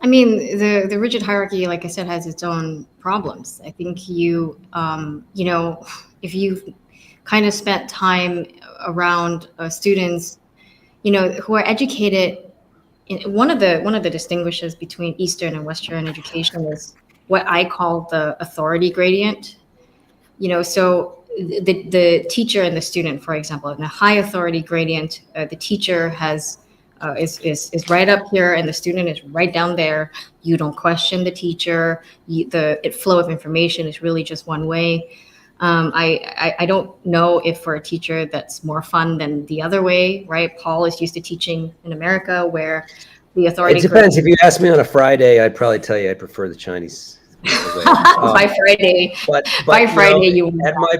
Speaker 4: I mean, the rigid hierarchy, like I said, has its own problems. I think if you've kind of spent time around students, who are educated, one of the distinguishes between Eastern and Western education is what I call the authority gradient. So the teacher and the student, for example, in a high authority gradient, the teacher is right up here and the student is right down there. You don't question the teacher. The flow of information is really just one way. I don't know if for a teacher that's more fun than the other way, right? Paul is used to teaching in America where the authority.
Speaker 3: It depends. If you ask me on a Friday, I'd probably tell you I prefer the Chinese way.
Speaker 4: By Friday, by Friday,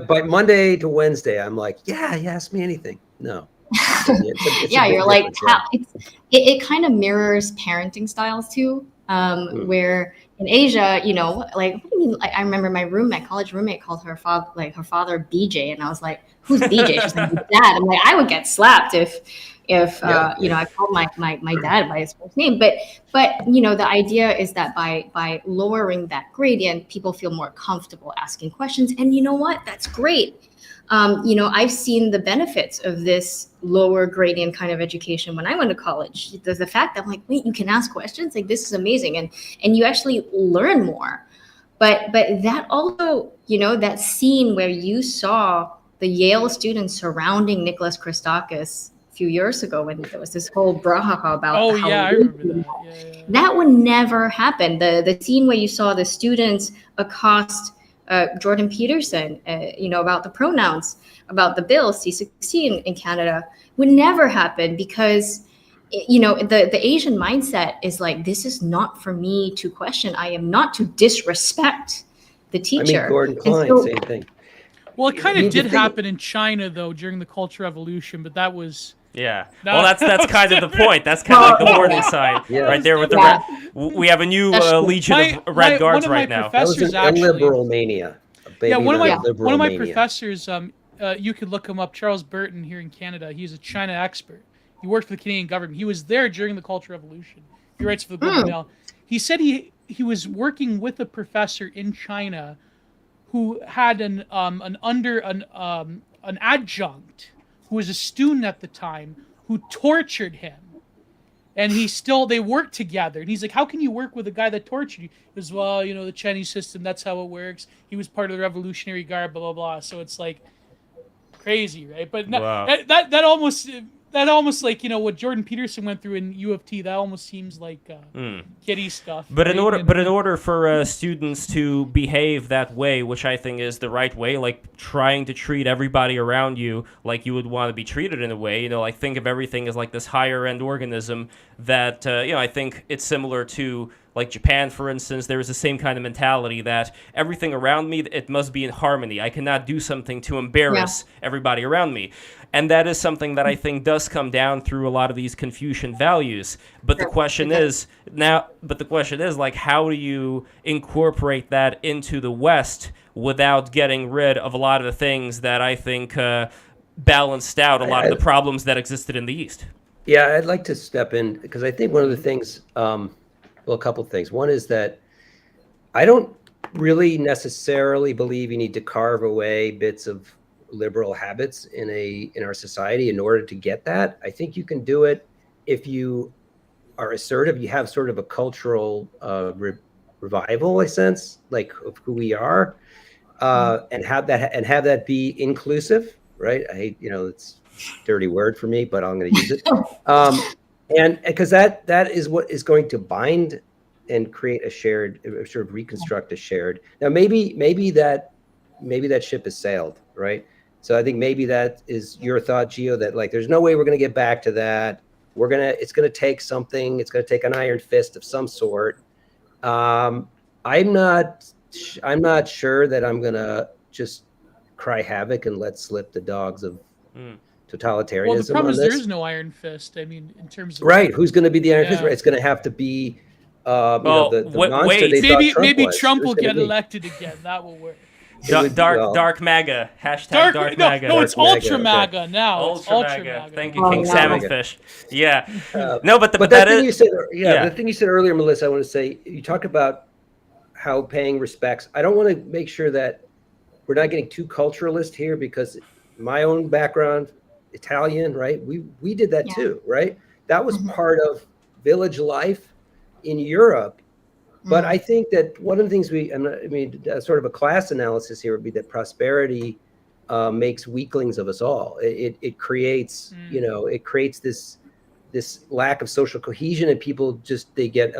Speaker 3: by Monday to Wednesday, I'm like, yeah, you ask me anything. No. It's
Speaker 4: yeah, you're like, it kind of mirrors parenting styles too, where in Asia, like, what do you mean? Like, I remember my college roommate called her father BJ, and I was like, who's BJ? She's like, dad. I'm like, I would get slapped if I called my dad by his first name. But the idea is that by lowering that gradient, people feel more comfortable asking questions, and you know what? That's great. I've seen the benefits of this lower gradient kind of education when I went to college. The fact that I'm like, wait, you can ask questions? Like, this is amazing. And you actually learn more. But that also, that scene where you saw the Yale students surrounding Nicholas Christakis a few years ago when there was this whole bраха about
Speaker 2: I remember that. Yeah.
Speaker 4: That would never happen. The scene where you saw the students accost Jordan Peterson, about the pronouns, about the bill C-16 in Canada, would never happen because, the Asian mindset is like, this is not for me to question. I am not to disrespect the teacher.
Speaker 3: Gordon Klein, same thing.
Speaker 2: Well, it kind of did happen in China, though, during the Cultural Revolution, but that was...
Speaker 1: Yeah. Well, that's kind of the point. That's kind of like the warning sign right there with the red. We have a new legion of red guards right now.
Speaker 3: That was an illiberal mania.
Speaker 2: One of my professors, you could look him up, Charles Burton here in Canada. He's a China expert. He worked for the Canadian government. He was there during the Cultural Revolution. He writes for the Globe and Mail. He said he was working with a professor in China who had an adjunct who was a student at the time who tortured him. And they worked together. And he's like, how can you work with a guy that tortured you? He goes, well, the Chinese system, that's how it works. He was part of the Revolutionary Guard, blah, blah, blah. So it's like crazy, right? But
Speaker 1: wow.
Speaker 2: that almost like, what Jordan Peterson went through in U of T, that almost seems like kiddie stuff.
Speaker 1: But right? in order for students to behave that way, which I think is the right way, like trying to treat everybody around you like you would want to be treated in a way, like think of everything as like this higher end organism that, I think it's similar to like Japan, for instance. There is the same kind of mentality that everything around me, it must be in harmony. I cannot do something to embarrass everybody around me. And that is something that I think does come down through a lot of these Confucian values. But the question is like, how do you incorporate that into the West without getting rid of a lot of the things that I think balanced out a lot of the problems that existed in the East?
Speaker 3: Yeah, I'd like to step in because I think one of the things, a couple things. One is that I don't really necessarily believe you need to carve away bits of liberal habits in our society in order to get that. I think you can do it if you are assertive. You have sort of a cultural revival, I sense, like of who we are, and have that be inclusive, right? I hate, it's a dirty word for me, but I'm going to use it. And because that is what is going to bind and create a shared, reconstruct a shared. Now maybe that ship has sailed, right? So I think maybe that is your thought, Gio, that like there's no way we're going to get back to that. It's going to take something. It's going to take an iron fist of some sort. I'm not sure that I'm going to just cry havoc and let slip the dogs of totalitarianism.
Speaker 2: Well, the problem is
Speaker 3: this.
Speaker 2: there is no iron fist. I mean, in terms of
Speaker 3: right, who's going to be the iron fist? Right? It's going to have to be the monster they thought Trump
Speaker 2: maybe
Speaker 3: was.
Speaker 2: Trump will get elected again. That will work.
Speaker 1: Dark MAGA. Hashtag dark MAGA.
Speaker 2: No, it's
Speaker 3: Dark
Speaker 2: Ultra
Speaker 3: MAGA,
Speaker 2: MAGA now.
Speaker 1: Ultra MAGA. Thank you, King Salmonfish. Yeah.
Speaker 3: But that thing you said, the thing you said earlier, Melissa, I want to say, you talk about how paying respects. I don't want to make sure that we're not getting too culturalist here, because my own background, Italian, right? We did that too, right? That was part of village life in Europe. But I think that one of the things sort of a class analysis here would be that prosperity makes weaklings of us all. It creates, it creates this lack of social cohesion, and people just they get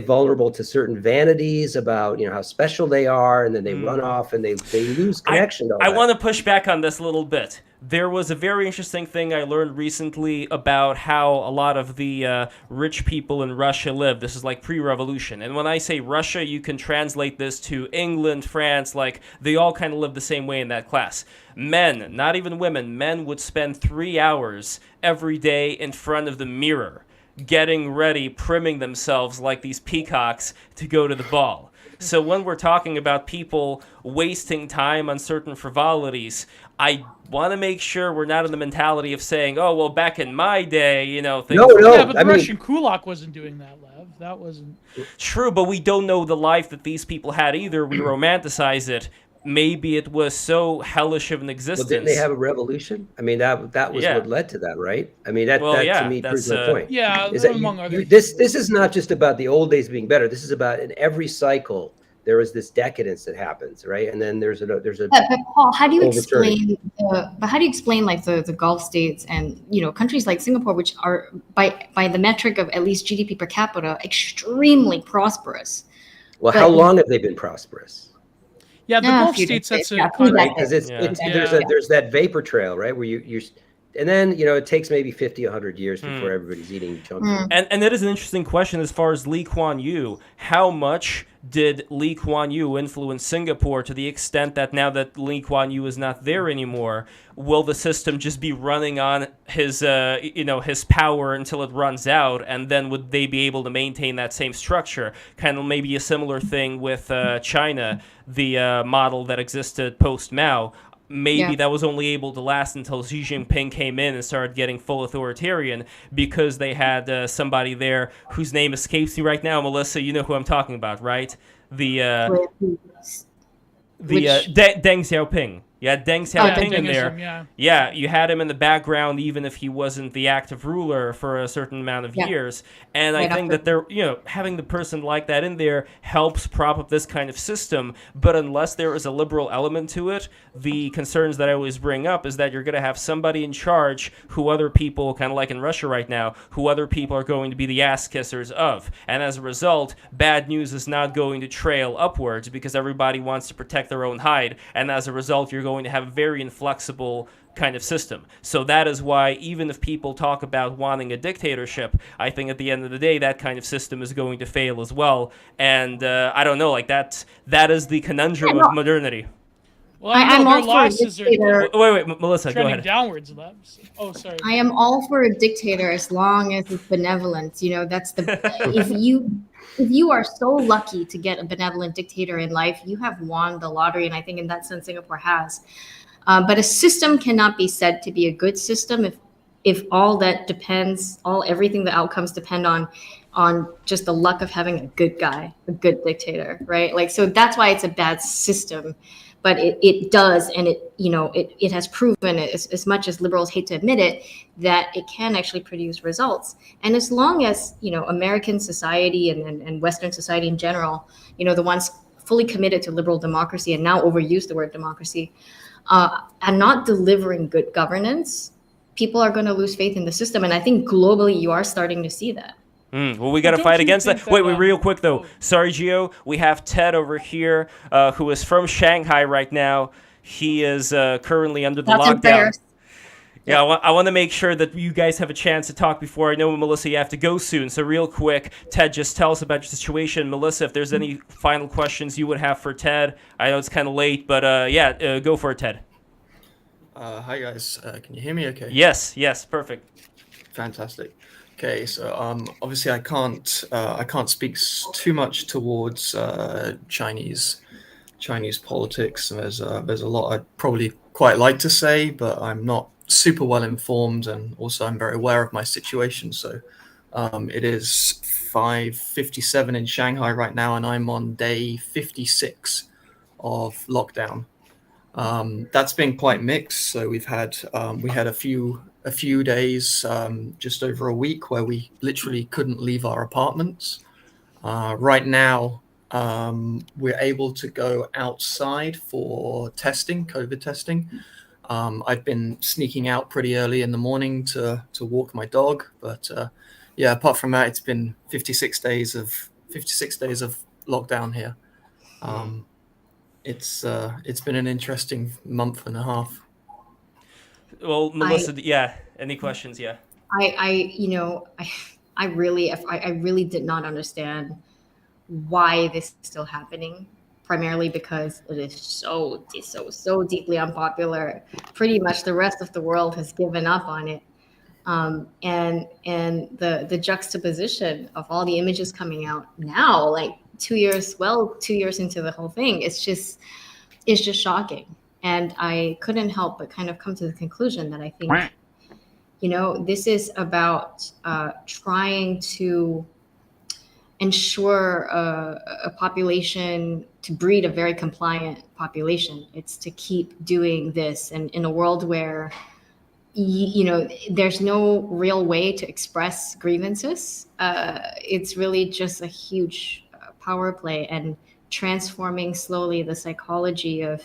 Speaker 3: vulnerable to certain vanities about how special they are, and then they run off and they lose connection.
Speaker 1: I want to push back on this a little bit. There was a very interesting thing I learned recently about how a lot of the rich people in Russia live. This is like pre-revolution. And when I say Russia, you can translate this to England, France, like they all kind of live the same way in that class. Men, not even women, men would spend 3 hours every day in front of the mirror, getting ready, primming themselves like these peacocks to go to the ball. So when we're talking about people wasting time on certain frivolities, I want to make sure we're not in the mentality of saying, oh, well, back in my day, things...
Speaker 2: No. Yeah, but the Russian kulak wasn't doing that, Lev. That wasn't...
Speaker 1: True, but we don't know the life that these people had either. We romanticize it. Maybe it was so hellish of an existence.
Speaker 3: Well, didn't they have a revolution? I mean, that was what led to that, right? I mean, that to me proves my point.
Speaker 2: Yeah,
Speaker 3: is that
Speaker 2: among other
Speaker 3: this is not just about the old days being better. This is about in every cycle there is this decadence that happens, right? And then there's a.
Speaker 4: But Paul, how do you explain like the Gulf states and countries like Singapore, which are by the metric of at least GDP per capita extremely prosperous?
Speaker 3: Well, how long have they been prosperous?
Speaker 2: Yeah, the Gulf states, that's a
Speaker 3: right, because there's that vapor trail, right, where you're and then it takes maybe 50, 100 years before everybody's eating junk food.
Speaker 1: And that is an interesting question as far as Lee Kuan Yew. How much did Lee Kuan Yew influence Singapore to the extent that now that Lee Kuan Yew is not there anymore, will the system just be running on his his power until it runs out, and then would they be able to maintain that same structure? Kind of maybe a similar thing with China, the model that existed post-Mao. Maybe that was only able to last until Xi Jinping came in and started getting full authoritarian, because they had somebody there whose name escapes me right now. Melissa, you know who I'm talking about, right? Deng Xiaoping. You had Deng Xiaoping in there. Yeah, you had him in the background, even if he wasn't the active ruler for a certain amount of years. And I think that they're, having the person like that in there helps prop up this kind of system. But unless there is a liberal element to it, the concerns that I always bring up is that you're going to have somebody in charge who other people, kind of like in Russia right now, who other people are going to be the ass kissers of. And as a result, bad news is not going to trail upwards because everybody wants to protect their own hide. And as a result, you're going to have a very inflexible kind of system. So that is why even if people talk about wanting a dictatorship, I think at the end of the day that kind of system is going to fail as well. And I don't know, like that is the conundrum of modernity.
Speaker 2: Well, I'm all for a dictator.
Speaker 1: Wait, Melissa, go ahead.
Speaker 2: Downwards, oh, sorry.
Speaker 4: I am all for a dictator as long as it's benevolent. That's the if you are so lucky to get a benevolent dictator in life, you have won the lottery. And I think in that sense, Singapore has. But a system cannot be said to be a good system if all that depends, everything the outcomes depend on just the luck of having a good guy, a good dictator, right? Like, so that's why it's a bad system. But it does, and it has proven, as much as liberals hate to admit it, that it can actually produce results. And as long as American society and Western society in general, the ones fully committed to liberal democracy and now overuse the word democracy, are not delivering good governance, people are going to lose faith in the system. And I think globally, you are starting to see that.
Speaker 1: Well, we got to fight against that. Wait, real quick, though. Sorry, Gio. We have Ted over here, who is from Shanghai right now. He is currently under the
Speaker 4: Thoughts and
Speaker 1: lockdown.
Speaker 4: prayers.
Speaker 1: Yeah, I want to make sure that you guys have a chance to talk before. I know, Melissa, you have to go soon. So real quick, Ted, just tell us about your situation. Melissa, if there's any final questions you would have for Ted. I know it's kind of late, but go for it, Ted.
Speaker 5: Hi guys, can you hear me okay?
Speaker 1: Yes, perfect.
Speaker 5: Fantastic. Okay, so obviously I can't speak too much towards Chinese politics. There's a lot I'd probably quite like to say, but I'm not super well informed, and also I'm very aware of my situation. So it is 5:57 in Shanghai right now, and I'm on day 56 of lockdown. That's been quite mixed. So we had a few days, just over a week, where we literally couldn't leave our apartments. Right now, we're able to go outside for testing, COVID testing. I've been sneaking out pretty early in the morning to walk my dog, but apart from that, it's been 56 days of lockdown here. It's been an interesting month and a half.
Speaker 1: Well, Melissa, any questions? Yeah.
Speaker 4: I really did not understand why this is still happening, primarily because it is so deeply unpopular. Pretty much the rest of the world has given up on it. And the juxtaposition of all the images coming out now, like 2 years into the whole thing, it's just shocking. And I couldn't help but kind of come to the conclusion that I think, this is about trying to ensure a population, to breed a very compliant population. It's to keep doing this. And in a world where, there's no real way to express grievances, it's really just a huge power play, and transforming slowly the psychology of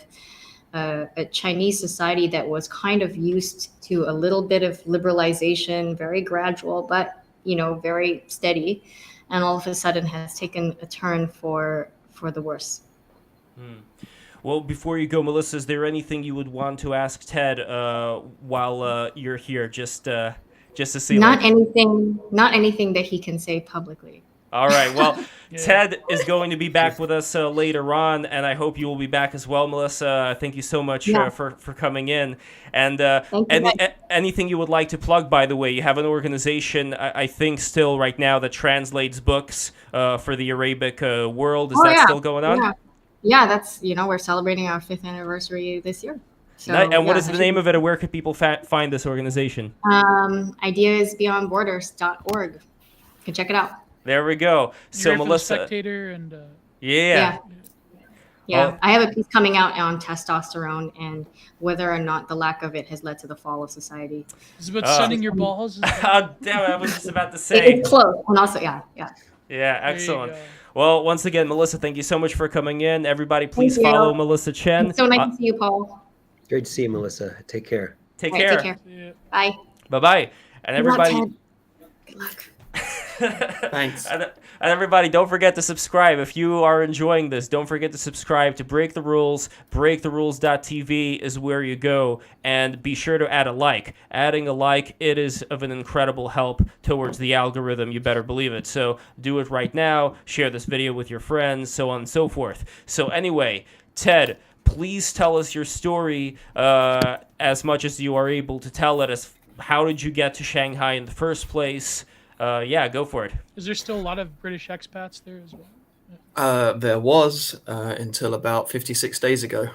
Speaker 4: a Chinese society that was kind of used to a little bit of liberalization, very gradual, but, very steady, and all of a sudden has taken a turn for the worse.
Speaker 1: Well, before you go, Melissa, is there anything you would want to ask Ted while you're here, just to see?
Speaker 4: Not anything that he can say publicly.
Speaker 1: All right. Well, Ted is going to be back with us later on, and I hope you will be back as well, Melissa. Thank you so much for coming in. And anything you would like to plug, by the way, you have an organization, I think, still right now that translates books for the Arabic world. Is that still going on?
Speaker 4: Yeah, that's, we're celebrating our 5th anniversary this year. So,
Speaker 1: and what is the name of it, and where can people find this organization?
Speaker 4: Ideasbeyondborders.org. You can check it out.
Speaker 1: There we go. So Melissa,
Speaker 2: Spectator and
Speaker 1: yeah.
Speaker 4: Well, I have a piece coming out on testosterone and whether or not the lack of it has led to the fall of society.
Speaker 2: Is it about sending your balls?
Speaker 1: Oh, damn it, I was just about to say.
Speaker 4: It's close, and also yeah,
Speaker 1: excellent. Well, once again, Melissa, thank you so much for coming in. Everybody, please follow Melissa Chen.
Speaker 4: It's so nice to see you, Paul.
Speaker 3: Great to see you, Melissa. Take care.
Speaker 1: Take care.
Speaker 2: Yeah.
Speaker 4: Bye.
Speaker 1: Bye-bye. And everybody.
Speaker 4: Good luck.
Speaker 5: Thanks.
Speaker 1: And everybody, don't forget to subscribe. If you are enjoying this, don't forget to subscribe to Break the Rules. BreakTheRules.tv is where you go. And be sure to add a like. Adding a like, it is of an incredible help towards the algorithm. You better believe it. So do it right now. Share this video with your friends, so on and so forth. So anyway, Ted, please tell us your story as much as you are able to tell it. How did you get to Shanghai in the first place? Go for it.
Speaker 2: Is there still a lot of British expats there as well?
Speaker 5: There was until about 56 days ago.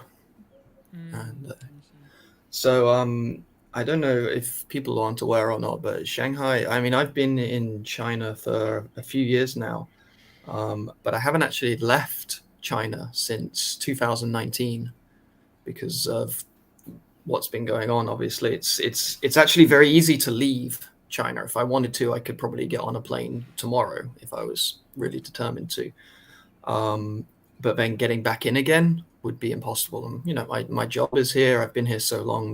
Speaker 5: And, so I don't know if people aren't aware or not, but Shanghai, I mean, I've been in China for a few years now, but I haven't actually left China since 2019 because of what's been going on. Obviously, it's actually very easy to leave China. If I wanted to, I could probably get on a plane tomorrow if I was really determined to. But then getting back in again would be impossible. And my job is here. I've been here so long.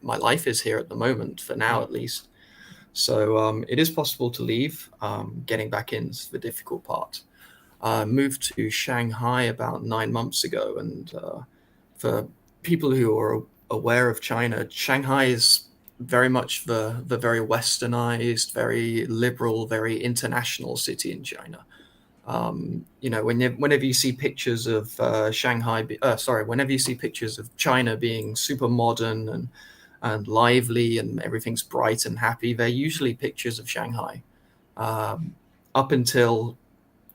Speaker 5: My life is here at the moment, for now at least. So it is possible to leave. Getting back in is the difficult part. Moved to Shanghai about 9 months ago, and for people who are aware of China, Shanghai is very much the very westernized, very liberal, very international city in China. Whenever you see pictures of whenever you see pictures of China being super modern and lively and everything's bright and happy, they're usually pictures of Shanghai. Up until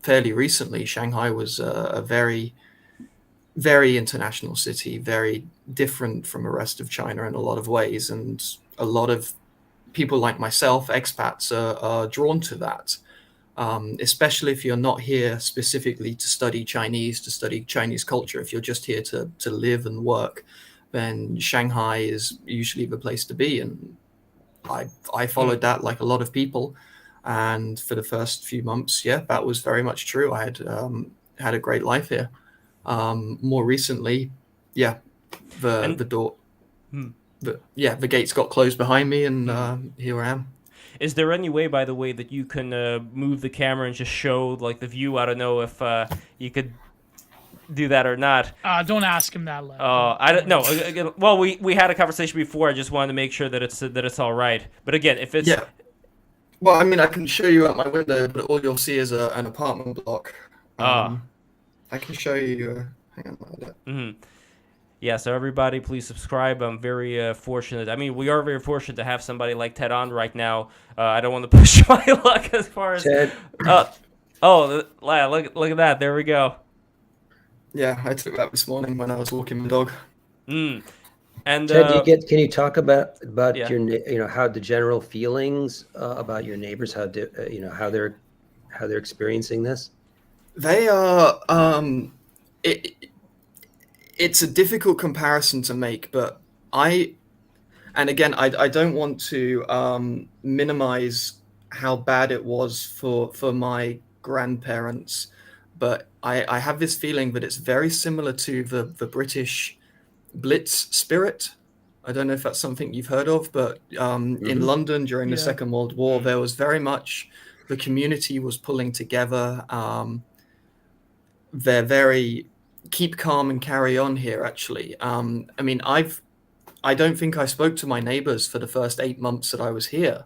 Speaker 5: fairly recently, Shanghai was a very, very international city, very different from the rest of China in a lot of ways. And a lot of people like myself, expats, are drawn to that, especially if you're not here specifically to study Chinese culture. If you're just here to live and work, then Shanghai is usually the place to be. And I followed that like a lot of people. And for the first few months, that was very much true. I had a great life here. More recently, the gates got closed behind me, and here I am.
Speaker 1: Is there any way, by the way, that you can move the camera and just show like the view? I don't know if you could do that or not.
Speaker 2: Don't ask him that, Lev.
Speaker 1: I don't know. Well, we had a conversation before. I just wanted to make sure that it's all right. But again, if it's
Speaker 5: well, I mean, I can show you out my window, but all you'll see is an apartment block. I can show you. Hang on a minute.
Speaker 1: Mm-hmm. Yeah, so everybody, please subscribe. I'm very fortunate. I mean, we are very fortunate to have somebody like Ted on right now. I don't want to push my luck as far as
Speaker 3: Ted.
Speaker 1: Look at that. There we go.
Speaker 5: Yeah, I took that this morning when I was walking my dog.
Speaker 1: And
Speaker 3: Ted, can you talk about your how the general feelings about your neighbors, how they're experiencing this?
Speaker 5: They are it's a difficult comparison to make, but I don't want to minimize how bad it was for my grandparents, but I have this feeling that it's very similar to the British Blitz spirit. I don't know if that's something you've heard of, but in London during the Second World War, there was very much the community was pulling together. They're very keep calm and carry on here, actually. I mean, I don't think I spoke to my neighbors for the first 8 months that I was here,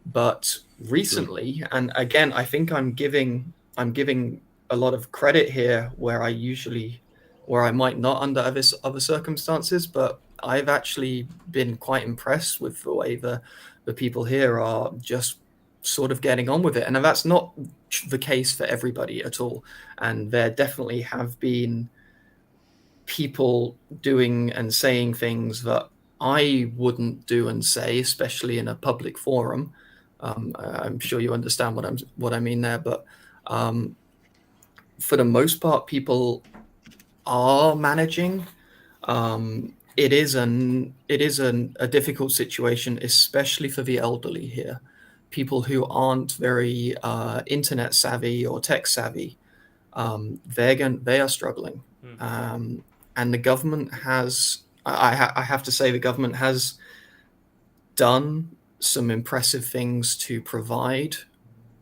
Speaker 5: but recently, and again, I think I'm giving a lot of credit here where I might not under other circumstances, but I've actually been quite impressed with the way the people here are just sort of getting on with it. And that's not the case for everybody at all. And there definitely have been people doing and saying things that I wouldn't do and say, especially in a public forum. I'm sure you understand what I mean there, but for the most part, people are managing. It is a difficult situation, especially for the elderly here. People who aren't very internet savvy or tech savvy, they are struggling. And the government has, I have to say, the government has done some impressive things to provide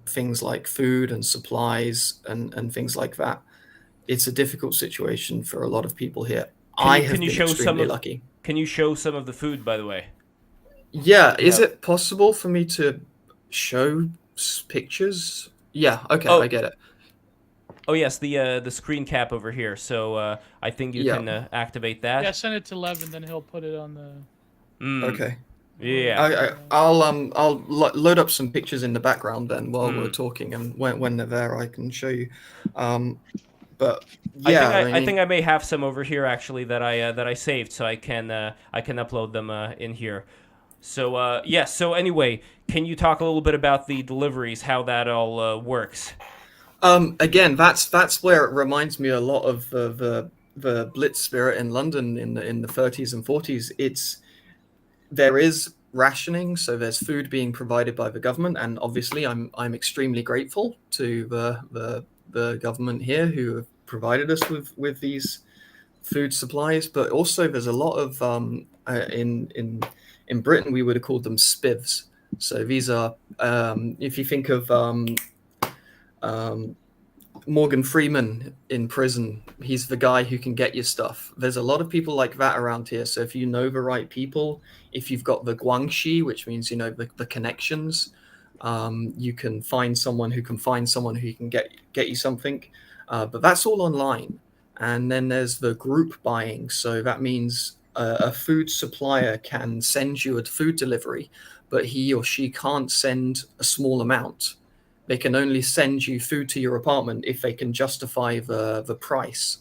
Speaker 5: things like food and supplies and things like that. It's a difficult situation for a lot of people here. I have been extremely lucky.
Speaker 1: Can you show some of the food, by the way?
Speaker 5: Yeah. Is it possible for me to show pictures? Yeah. Okay. I get it.
Speaker 1: Oh yes, the screen cap over here. So I think you can activate that.
Speaker 2: Yeah, send it to Lev, and then he'll put it on the.
Speaker 5: Okay.
Speaker 1: Yeah.
Speaker 5: I'll load up some pictures in the background then while we're talking, and when they're there, I can show you. But yeah,
Speaker 1: I think I may have some over here actually that I saved, so I can upload them in here. So So anyway, can you talk a little bit about the deliveries, how that all works?
Speaker 5: Again, that's where it reminds me a lot of the Blitz spirit in London in the 30s and 40s. There is rationing, so there's food being provided by the government, and obviously I'm extremely grateful to the government here who have provided us with these food supplies. But also there's a lot of in Britain we would have called them spivs. So these are if you think of Morgan Freeman in prison. He's the guy who can get you stuff. There's a lot of people like that around here. So if you know the right people, if you've got the guangxi, which means you know the connections, you can find someone who can find someone who can get you something. But that's all online. And then there's the group buying. So that means a food supplier can send you a food delivery, but he or she can't send a small amount. They can only send you food to your apartment if they can justify the price.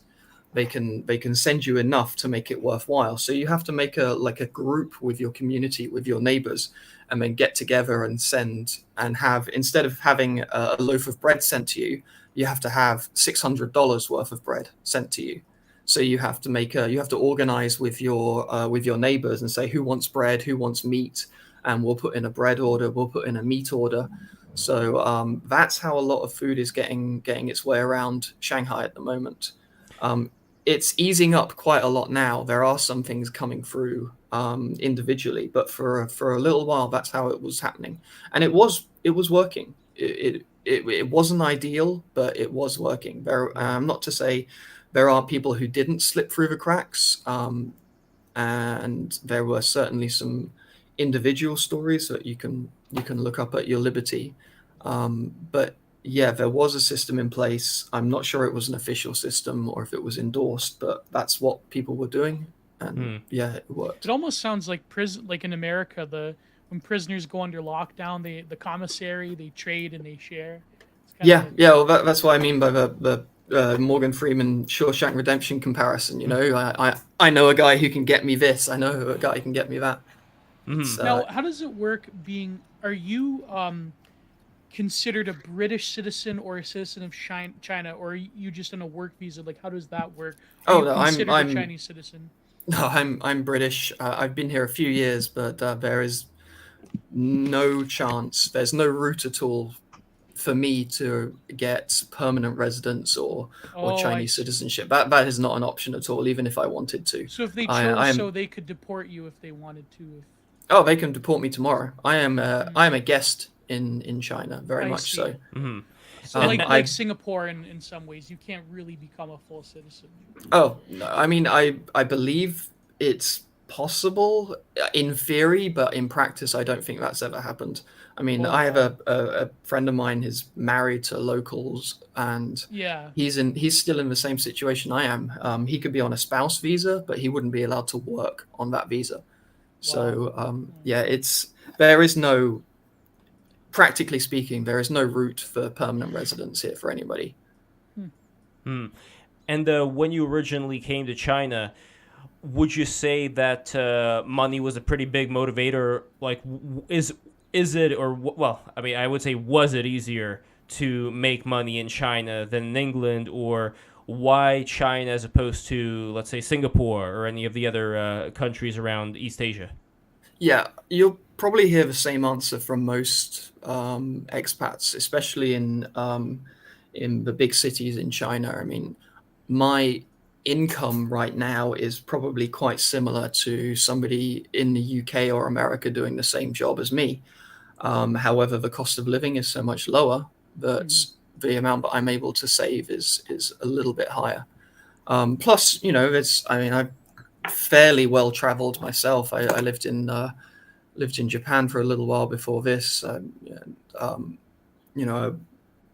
Speaker 5: They can send you enough to make it worthwhile. So you have to make a group with your community, with your neighbors, and then get together and send and have, instead of having a loaf of bread sent to you, you have to have $600 worth of bread sent to you. So you have to organize with your neighbors and say who wants bread, who wants meat, and we'll put in a bread order, we'll put in a meat order. So that's how a lot of food is getting its way around Shanghai at the moment. It's easing up quite a lot now. There are some things coming through individually, but for a little while, that's how it was happening, and it was working. It wasn't ideal, but it was working. Not to say there are people who didn't slip through the cracks, and there were certainly some individual stories that you can look up at your liberty. But yeah, there was a system in place. I'm not sure it was an official system or if it was endorsed, but that's what people were doing, and yeah, it worked.
Speaker 2: It almost sounds like prison, like in America, when prisoners go under lockdown, the commissary, they trade and they share.
Speaker 5: Yeah. Well, that's what I mean by the Morgan Freeman Shawshank Redemption comparison. You know, I know a guy who can get me this. I know a guy who can get me that.
Speaker 2: Now, how does it work? Are you considered a British citizen or a citizen of China, or are you just on a work visa? Like, how does that work? Are you considered a Chinese citizen?
Speaker 5: No, I'm British. I've been here a few years, but there is no chance. There's no route at all for me to get permanent residence or Chinese citizenship. That is not an option at all, even if I wanted to.
Speaker 2: So if they chose, they could deport you if they wanted to.
Speaker 5: Oh, they can deport me tomorrow. I am a guest in China, very much so.
Speaker 2: So like Singapore in some ways, you can't really become a full citizen.
Speaker 5: Oh, no, I mean, I believe it's possible in theory, but in practice, I don't think that's ever happened. I mean, I have a friend of mine who's married to locals, and he's still in the same situation I am. He could be on a spouse visa, but he wouldn't be allowed to work on that visa. So there is no, practically speaking, there is no route for permanent residence here for anybody.
Speaker 1: And when you originally came to China, would you say that money was a pretty big motivator? Like, is it, or well, I mean, I would say, was it easier to make money in China than in England, or why China as opposed to, let's say, Singapore or any of the other countries around East Asia?
Speaker 5: Yeah, you'll probably hear the same answer from most expats, especially in the big cities in China. I mean, my income right now is probably quite similar to somebody in the UK or America doing the same job as me. However, the cost of living is so much lower that the amount that I'm able to save is a little bit higher. Plus, you know, I'm fairly well traveled myself. I lived in Japan for a little while before this. You know, I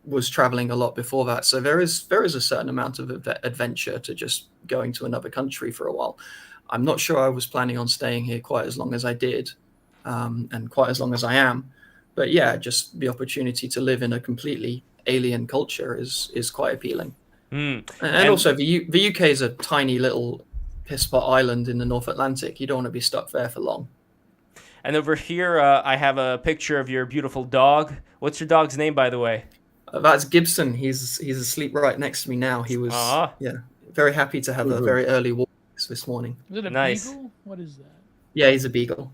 Speaker 5: was traveling a lot before that. So there is a certain amount of adventure to just going to another country for a while. I'm not sure I was planning on staying here quite as long as I did, and quite as long as I am. But yeah, just the opportunity to live in a completely alien culture is quite appealing. And also the UK is a tiny little pisspot island in the North Atlantic. You don't want to be stuck there for long.
Speaker 1: And over here, I have a picture of your beautiful dog. What's your dog's name, by the way?
Speaker 5: That's Gibson. He's asleep right next to me now. He was very happy to have a very early walk this morning.
Speaker 2: Is it a beagle? What is that?
Speaker 5: Yeah, he's a beagle.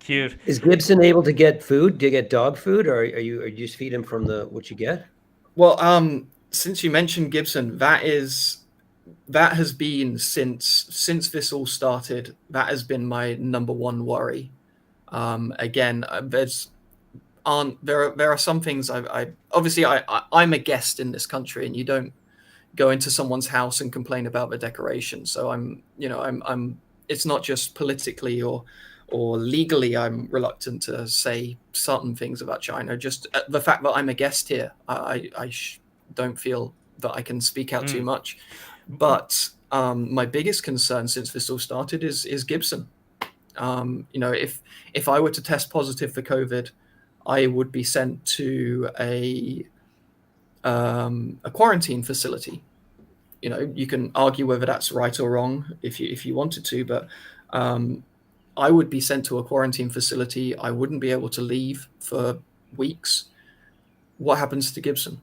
Speaker 1: Cute.
Speaker 3: Is Gibson able to get food? Do you get dog food, or are you just feed him from what you get?
Speaker 5: Well, since you mentioned Gibson, that has been since this all started. That has been my number one worry. Again, aren't there are some things I obviously I'm a guest in this country, and you don't go into someone's house and complain about the decoration. So I'm it's not just politically or legally I'm reluctant to say certain things about China. Just the fact that I'm a guest here, I don't feel that I can speak out too much. But my biggest concern since this all started is Gibson. If I were to test positive for COVID, I would be sent to a quarantine facility. You can argue whether that's right or wrong if you wanted to, but I would be sent to a quarantine facility. I wouldn't be able to leave for weeks. What happens to Gibson?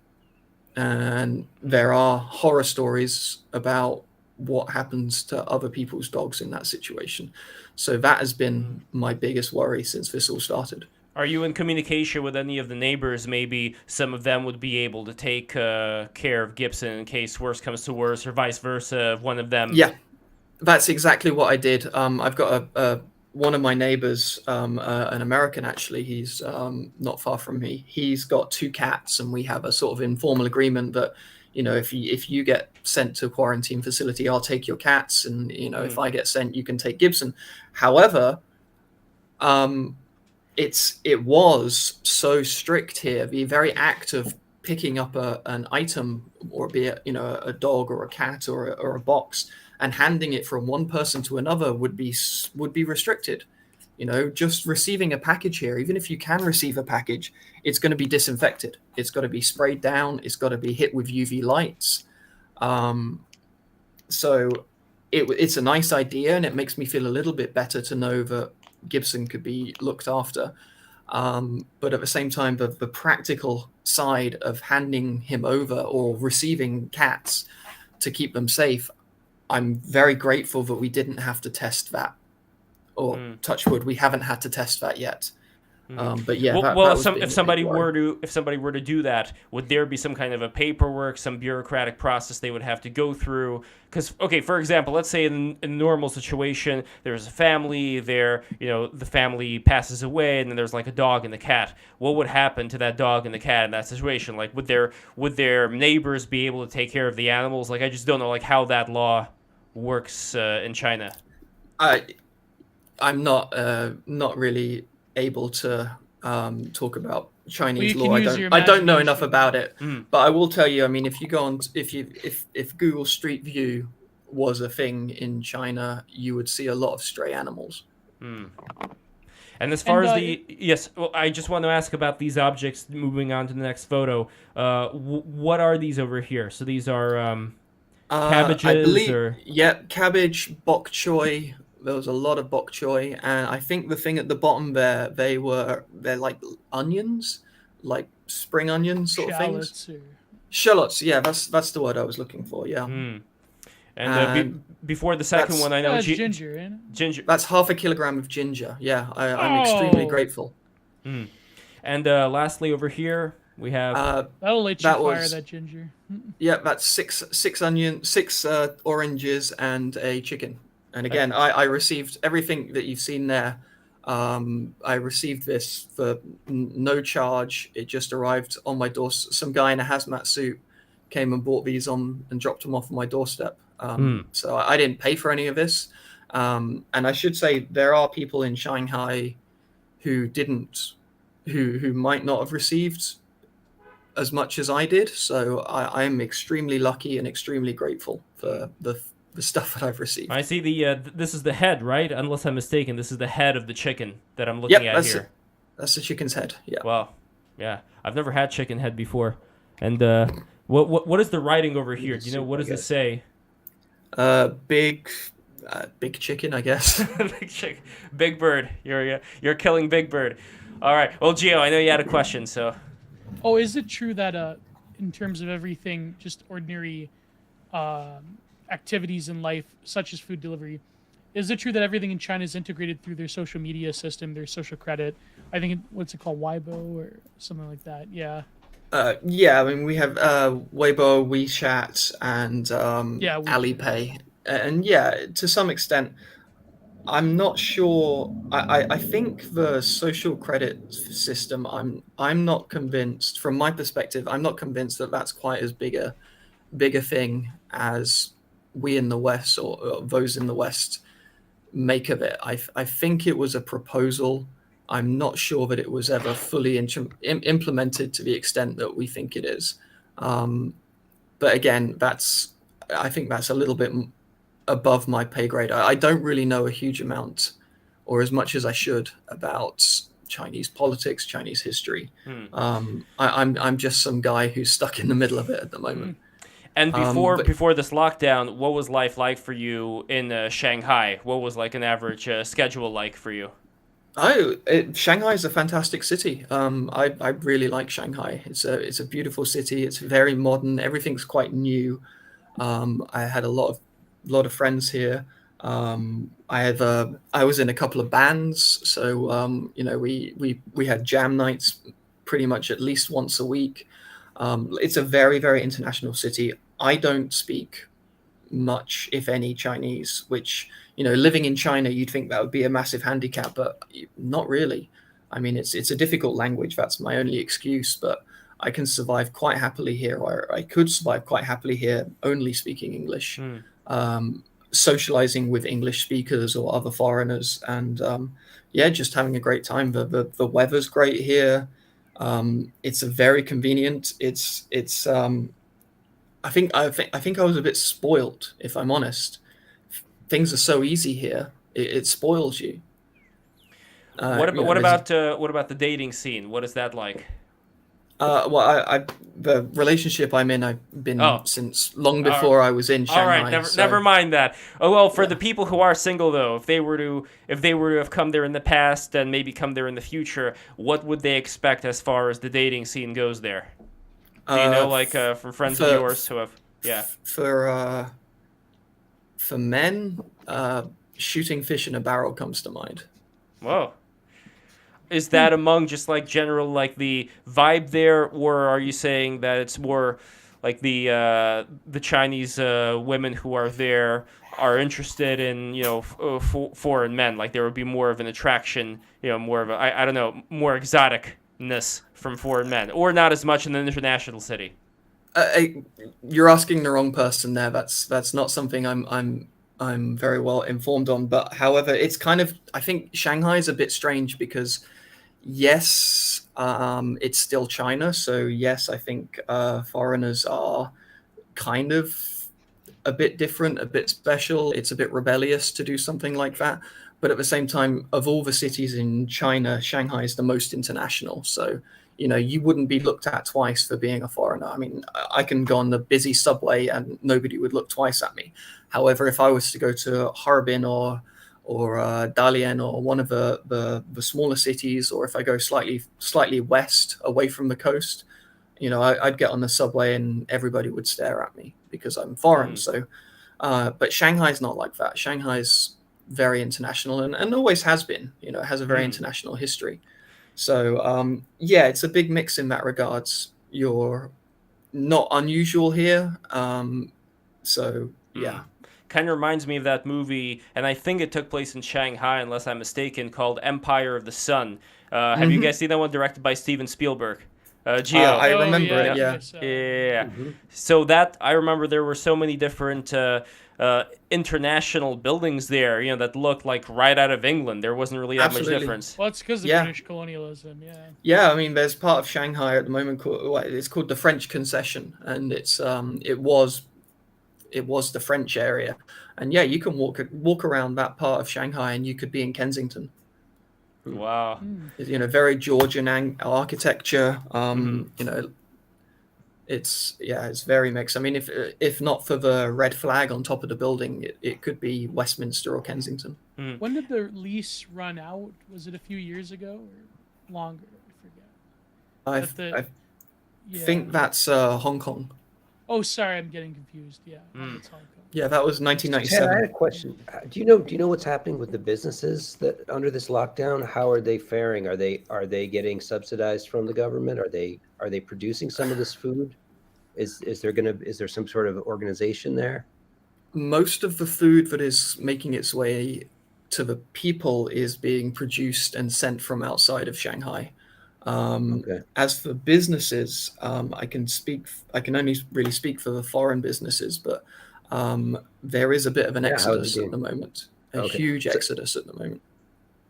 Speaker 5: And there are horror stories about what happens to other people's dogs in that situation. So that has been my biggest worry since this all started.
Speaker 1: Are you in communication with any of the neighbors? Maybe some of them would be able to take care of Gibson in case worse comes to worse, or vice versa, if one of them...
Speaker 5: Yeah, that's exactly what I did. I've got one of my neighbors, an American actually, he's not far from me. He's got 2 cats, and we have a sort of informal agreement that, if you get sent to a quarantine facility, I'll take your cats, and if I get sent, you can take Gibson. However, it was so strict here. The very act of picking up an item, or be it a dog or a cat or a box, and handing it from one person to another would be restricted. Just receiving a package here, even if you can receive a package, it's going to be disinfected. It's got to be sprayed down. It's got to be hit with UV lights. So it's a nice idea, and it makes me feel a little bit better to know that Gibson could be looked after. But at the same time, the practical side of handing him over or receiving cats to keep them safe, I'm very grateful that we didn't have to test that. Or touch wood, we haven't had to test that yet. But yeah,
Speaker 1: if somebody were to do that, would there be some kind of a paperwork, some bureaucratic process they would have to go through? Because, okay, for example, let's say in a normal situation, there's a family there, the family passes away, and then there's like a dog and a cat. What would happen to that dog and the cat in that situation? Like, would their neighbors be able to take care of the animals? Like, I just don't know like how that law works in China.
Speaker 5: I'm not really able to talk about Chinese law. I don't know enough about it. But I will tell you, I mean, if you go on, if Google Street View was a thing in China, you would see a lot of stray animals.
Speaker 1: And as far as I just want to ask about these objects. Moving on to the neok photo, what are these over here? So these are cabbages,
Speaker 5: I believe, cabbage, bok choy. There was a lot of bok choy, and I think the thing at the bottom there, they're like onions, like spring onions sort of things. Shallots, yeah, that's the word I was looking for. Yeah.
Speaker 1: And before the second one, I know
Speaker 2: ginger. Isn't it?
Speaker 1: Ginger.
Speaker 5: That's 1/2 kilogram of ginger. Yeah, I'm extremely grateful.
Speaker 1: And lastly, over here we have
Speaker 2: that'll let you fire that ginger.
Speaker 5: Yeah, that's six onions, 6 oranges, and a chicken. And again, I received everything that you've seen there. I received this for no charge. It just arrived on my door. Some guy in a hazmat suit came and bought these and dropped them off on my doorstep. So I didn't pay for any of this. And I should say there are people in Shanghai who might not have received as much as I did. So I am extremely lucky and extremely grateful for the stuff that I've received.
Speaker 1: I see this is the head, right? Unless I'm mistaken, this is the head of the chicken that I'm looking at here.
Speaker 5: That's the chicken's head. Yeah.
Speaker 1: Wow. Yeah. I've never had chicken head before. And what is the writing over here? Do you know, what does it say?
Speaker 5: Big chicken, I guess.
Speaker 1: Big chicken. Big bird. You're killing Big Bird. All right. Well, Gio, I know you had a question, so.
Speaker 2: Oh, is it true that in terms of everything, just ordinary activities in life, such as food delivery, is it true that everything in China is integrated through their social media system, their social credit? I think what's it called, Weibo or something like that? Yeah.
Speaker 5: Yeah, I mean we have Weibo, WeChat, and Alipay, and yeah, to some extent, I'm not sure. I think the social credit system. I'm not convinced. From my perspective, I'm not convinced that that's quite as bigger thing as we in the West or those in the West make of it. I think it was a proposal. I'm not sure that it was ever fully implemented to the extent that we think it is. But again, I think that's a little bit above my pay grade. I don't really know a huge amount, or as much as I should, about Chinese politics, Chinese history. I'm just some guy who's stuck in the middle of it at the moment.
Speaker 1: And before this lockdown, what was life like for you in Shanghai? What was like an average schedule like for you?
Speaker 5: Shanghai is a fantastic city. I really like Shanghai. It's a beautiful city. It's very modern. Everything's quite new. I had a lot of friends here. I was in a couple of bands, so we had jam nights pretty much at least once a week. It's a very, very international city. I don't speak much, if any, Chinese, which, living in China, you'd think that would be a massive handicap, but not really. I mean, it's a difficult language. That's my only excuse, but I can survive quite happily here, or I could survive quite happily here only speaking English, socializing with English speakers or other foreigners, and just having a great time. The weather's great here. It's a very convenient. I think I was a bit spoiled, if I'm honest. Things are so easy here; it spoils you.
Speaker 1: What about the dating scene? What is that like?
Speaker 5: The relationship I'm in, I've been since long before I was in Shanghai.
Speaker 1: All right, never mind that. Oh well, for the people who are single though, if they were to have come there in the past and maybe come there in the future, what would they expect as far as the dating scene goes there? Do you know, from friends of yours who have? Yeah.
Speaker 5: For men, shooting fish in a barrel comes to mind.
Speaker 1: Whoa. Is that among just like general like the vibe there, or are you saying that it's more like the Chinese women who are there are interested in foreign men? Like there would be more of an attraction, more of a I don't know, more exoticness from foreign men, or not as much in an international city.
Speaker 5: You're asking the wrong person there. That's not something I'm very well informed on. But however, it's kind of, I think Shanghai is a bit strange because yes, it's still China. So yes, I think foreigners are kind of a bit different, a bit special. It's a bit rebellious to do something like that. But at the same time, of all the cities in China, Shanghai is the most international. So, you wouldn't be looked at twice for being a foreigner. I mean, I can go on the busy subway and nobody would look twice at me. However, if I was to go to Harbin or Dalian or one of the smaller cities, or if I go slightly west away from the coast, I'd get on the subway and everybody would stare at me because I'm foreign. So, but Shanghai's not like that. Shanghai's very international and always has been. It has a very international history. So, it's a big mix in that regards. You're not unusual here.
Speaker 1: Kind of reminds me of that movie, and I think it took place in Shanghai, unless I'm mistaken, called Empire of the Sun. Have you guys seen that one, directed by Steven Spielberg? Gio.
Speaker 5: I remember it, yeah.
Speaker 1: Yeah. So that, I remember there were so many different international buildings there, that looked like right out of England. There wasn't really that much difference.
Speaker 2: Well, it's because of British colonialism, yeah.
Speaker 5: Yeah, I mean, there's part of Shanghai at the moment it's called the French Concession, and it was the French area. And yeah, you can walk around that part of Shanghai and you could be in Kensington.
Speaker 1: Wow.
Speaker 5: Very Georgian architecture. It's very mixed. I mean, if not for the red flag on top of the building, it could be Westminster or Kensington.
Speaker 2: When did the lease run out? Was it a few years ago or longer? I forget.
Speaker 5: I think that's Hong Kong.
Speaker 2: Oh, sorry, I'm getting confused. Yeah, it's Hong Kong.
Speaker 5: Yeah, that was 1997.
Speaker 3: Ted, I had a question. Do you know what's happening with the businesses that under this lockdown? How are they faring? Are they getting subsidized from the government? Are they producing some of this food? Is there some sort of organization there?
Speaker 5: Most of the food that is making its way to the people is being produced and sent from outside of Shanghai. As for businesses, I can only really speak for the foreign businesses, but there is a bit of an exodus at the moment, a huge exodus at the moment.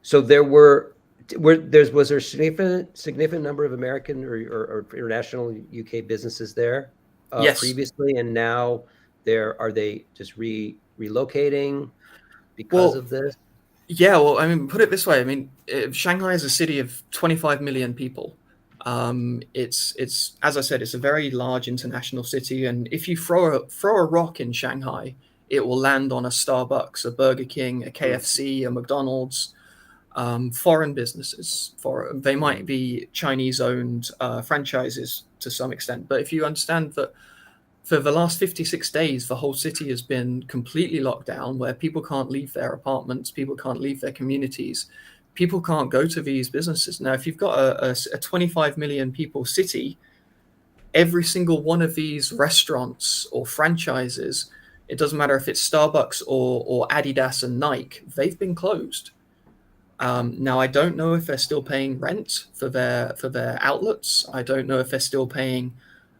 Speaker 3: So was there a significant number of American or international UK businesses there
Speaker 5: yes.
Speaker 3: previously, and now are they just relocating because of this?
Speaker 5: Yeah, well, I mean, put it this way. I mean, Shanghai is a city of 25 million people. It's as I said, it's a very large international city, and if you throw a rock in Shanghai, it will land on a Starbucks, a Burger King, a KFC, a McDonald's. Foreign businesses, they might be Chinese-owned franchises to some extent, but if you understand that for the last 56 days, the whole city has been completely locked down, where people can't leave their apartments, people can't leave their communities, people can't go to these businesses. Now, if you've got a 25 million people city, every single one of these restaurants or franchises, it doesn't matter if it's Starbucks or Adidas and Nike, they've been closed. Now, I don't know if they're still paying rent for their outlets. I don't know if they're still paying.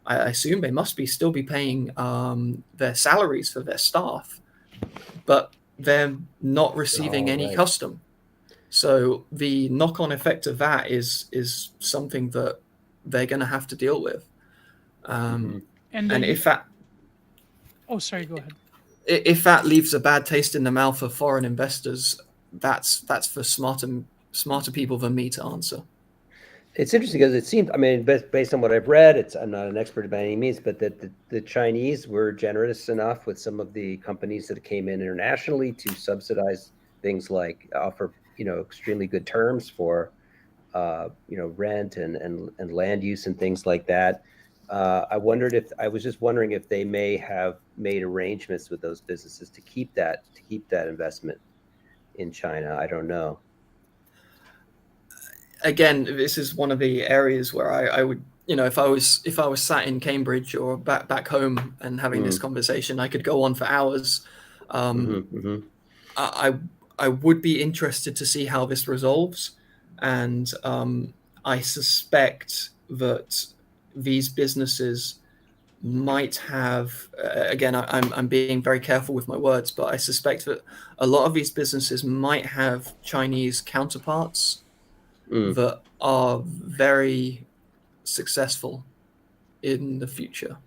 Speaker 5: I assume they must still be paying their salaries for their staff, but they're not receiving any custom. So the knock-on effect of that is something that they're going to have to deal with. And if that,
Speaker 2: sorry, go ahead.
Speaker 5: If that leaves a bad taste in the mouth of foreign investors, that's for smarter people than me to answer.
Speaker 3: It's interesting because it seems, I mean, based on what I've read, I'm not an expert by any means, but that the Chinese were generous enough with some of the companies that came in internationally to subsidize things like offer, extremely good terms for, rent and land use and things like that. I was just wondering if they may have made arrangements with those businesses to keep that investment in China. I don't know.
Speaker 5: Again, this is one of the areas where I would, if I was sat in Cambridge or back home and having this conversation, I could go on for hours. I would be interested to see how this resolves, and I suspect that these businesses might have, again, I'm being very careful with my words, but I suspect that a lot of these businesses might have Chinese counterparts that are very successful in the future.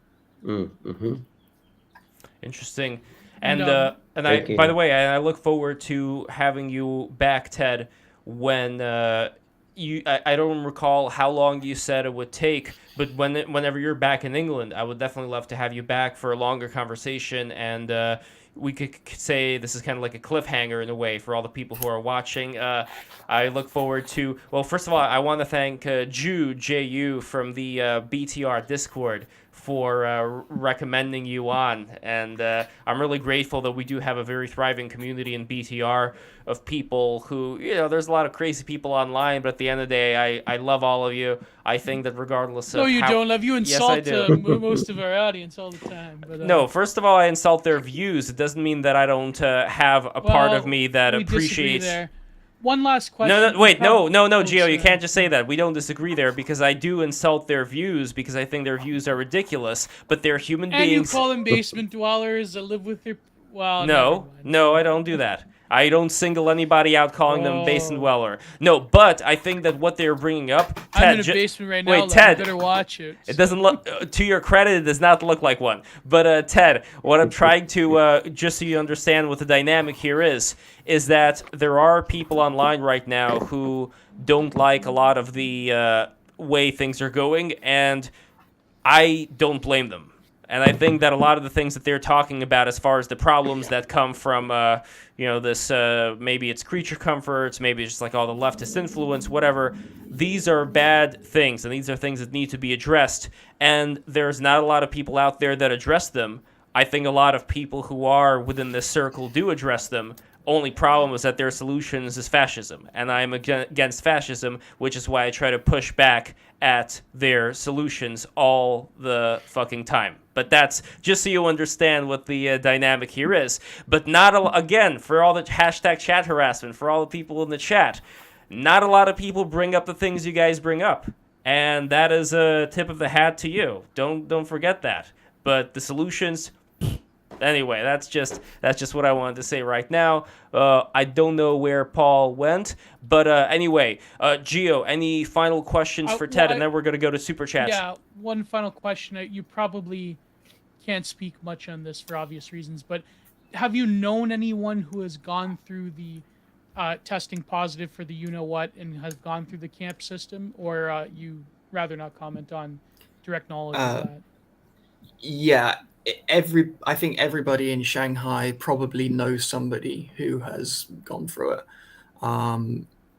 Speaker 1: Interesting. And by the way, I look forward to having you back, Ted, when I don't recall how long you said it would take, but whenever you're back in England, I would definitely love to have you back for a longer conversation, and we could say this is kind of like a cliffhanger in a way for all the people who are watching. I look forward to, well, first of all, I want to thank Ju from the BTR Discord for recommending you on, and I'm really grateful that we do have a very thriving community in BTR of people who, there's a lot of crazy people online, but at the end of the day, I love all of you. I think that regardless of
Speaker 2: No, you don't love. You insult
Speaker 1: Yes, I do.
Speaker 2: most of our audience all the time. But,
Speaker 1: no, first of all, I insult their views. It doesn't mean that I don't have a part of me that appreciates...
Speaker 2: There. One last question.
Speaker 1: No, Gio, you can't just say that. We don't disagree there, because I do insult their views because I think their views are ridiculous, but they're human beings.
Speaker 2: And you call them basement dwellers that live with their... Well,
Speaker 1: no, I don't do that. I don't single anybody out calling them a basement dweller. No, but I think that what they're bringing up... Ted,
Speaker 2: I'm in a basement right now.
Speaker 1: Wait, Ted,
Speaker 2: you better watch it.
Speaker 1: It doesn't look... to your credit, it does not look like one. But, Ted, what I'm trying to... just so you understand what the dynamic here is that there are people online right now who don't like a lot of the way things are going, and I don't blame them. And I think that a lot of the things that they're talking about as far as the problems that come from, this, maybe it's creature comforts, maybe it's just like all the leftist influence, whatever, these are bad things, and these are things that need to be addressed. And there's not a lot of people out there that address them. I think a lot of people who are within this circle do address them, Only problem is that their solutions is fascism, and I'm against fascism, which is why I try to push back at their solutions all the fucking time. But that's just so you understand what the dynamic here is. But again, for all the hashtag chat harassment, for all the people in the chat, not a lot of people bring up the things you guys bring up, and that is a tip of the hat to you. Don't forget that. But the solutions. Anyway, that's just what I wanted to say right now. I don't know where Paul went, but anyway, Gio, any final questions for Ted, and then we're going to go to Super Chats.
Speaker 2: Yeah, one final question. You probably can't speak much on this for obvious reasons, but have you known anyone who has gone through the testing positive for the you-know-what and has gone through the camp system, or you rather not comment on direct knowledge of that?
Speaker 5: Yeah. I think everybody in Shanghai probably knows somebody who has gone through it.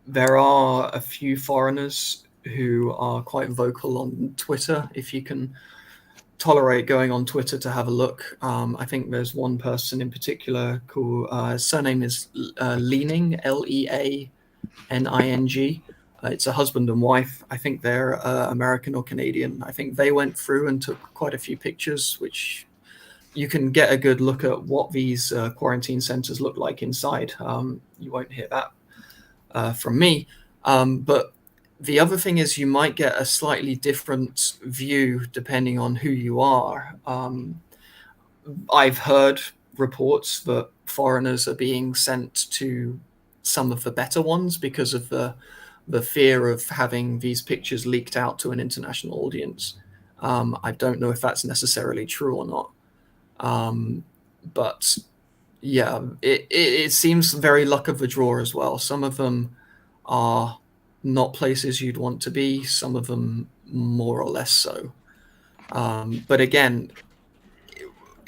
Speaker 5: There are a few foreigners who are quite vocal on Twitter. If you can tolerate going on Twitter to have a look, I think there's one person in particular who surname is Leaning, Leaning. It's a husband and wife. I think they're American or Canadian. I think they went through and took quite a few pictures, which you can get a good look at what these quarantine centers look like inside. You won't hear that from me. But the other thing is you might get a slightly different view depending on who you are. I've heard reports that foreigners are being sent to some of the better ones because of the fear of having these pictures leaked out to an international audience. I don't know if that's necessarily true or not. But yeah, it seems very luck of the draw as well. Some of them are not places you'd want to be. Some of them more or less so. But again,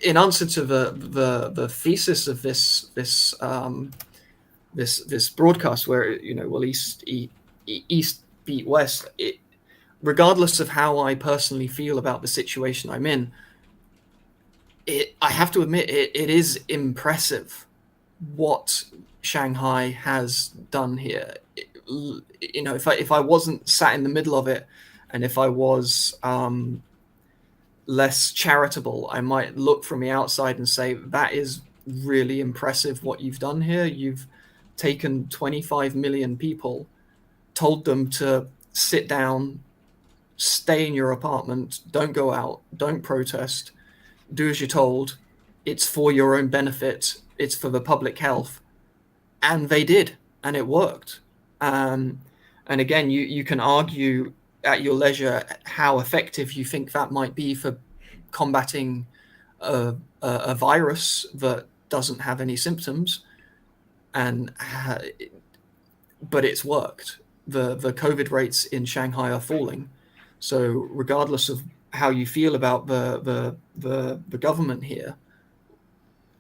Speaker 5: in answer to the thesis of this broadcast, where will East beat West, regardless of how I personally feel about the situation I'm in, I have to admit it is impressive what Shanghai has done here. If I wasn't sat in the middle of it, and if I was less charitable, I might look from the outside and say that is really impressive what you've done here. You've taken 25 million people, told them to sit down, stay in your apartment, don't go out, don't protest, do as you're told. It's for your own benefit. It's for the public health. And they did, and it worked. And again, you can argue at your leisure how effective you think that might be for combating a virus that doesn't have any symptoms. But it's worked. The COVID rates in Shanghai are falling. So regardless of how you feel about the government here,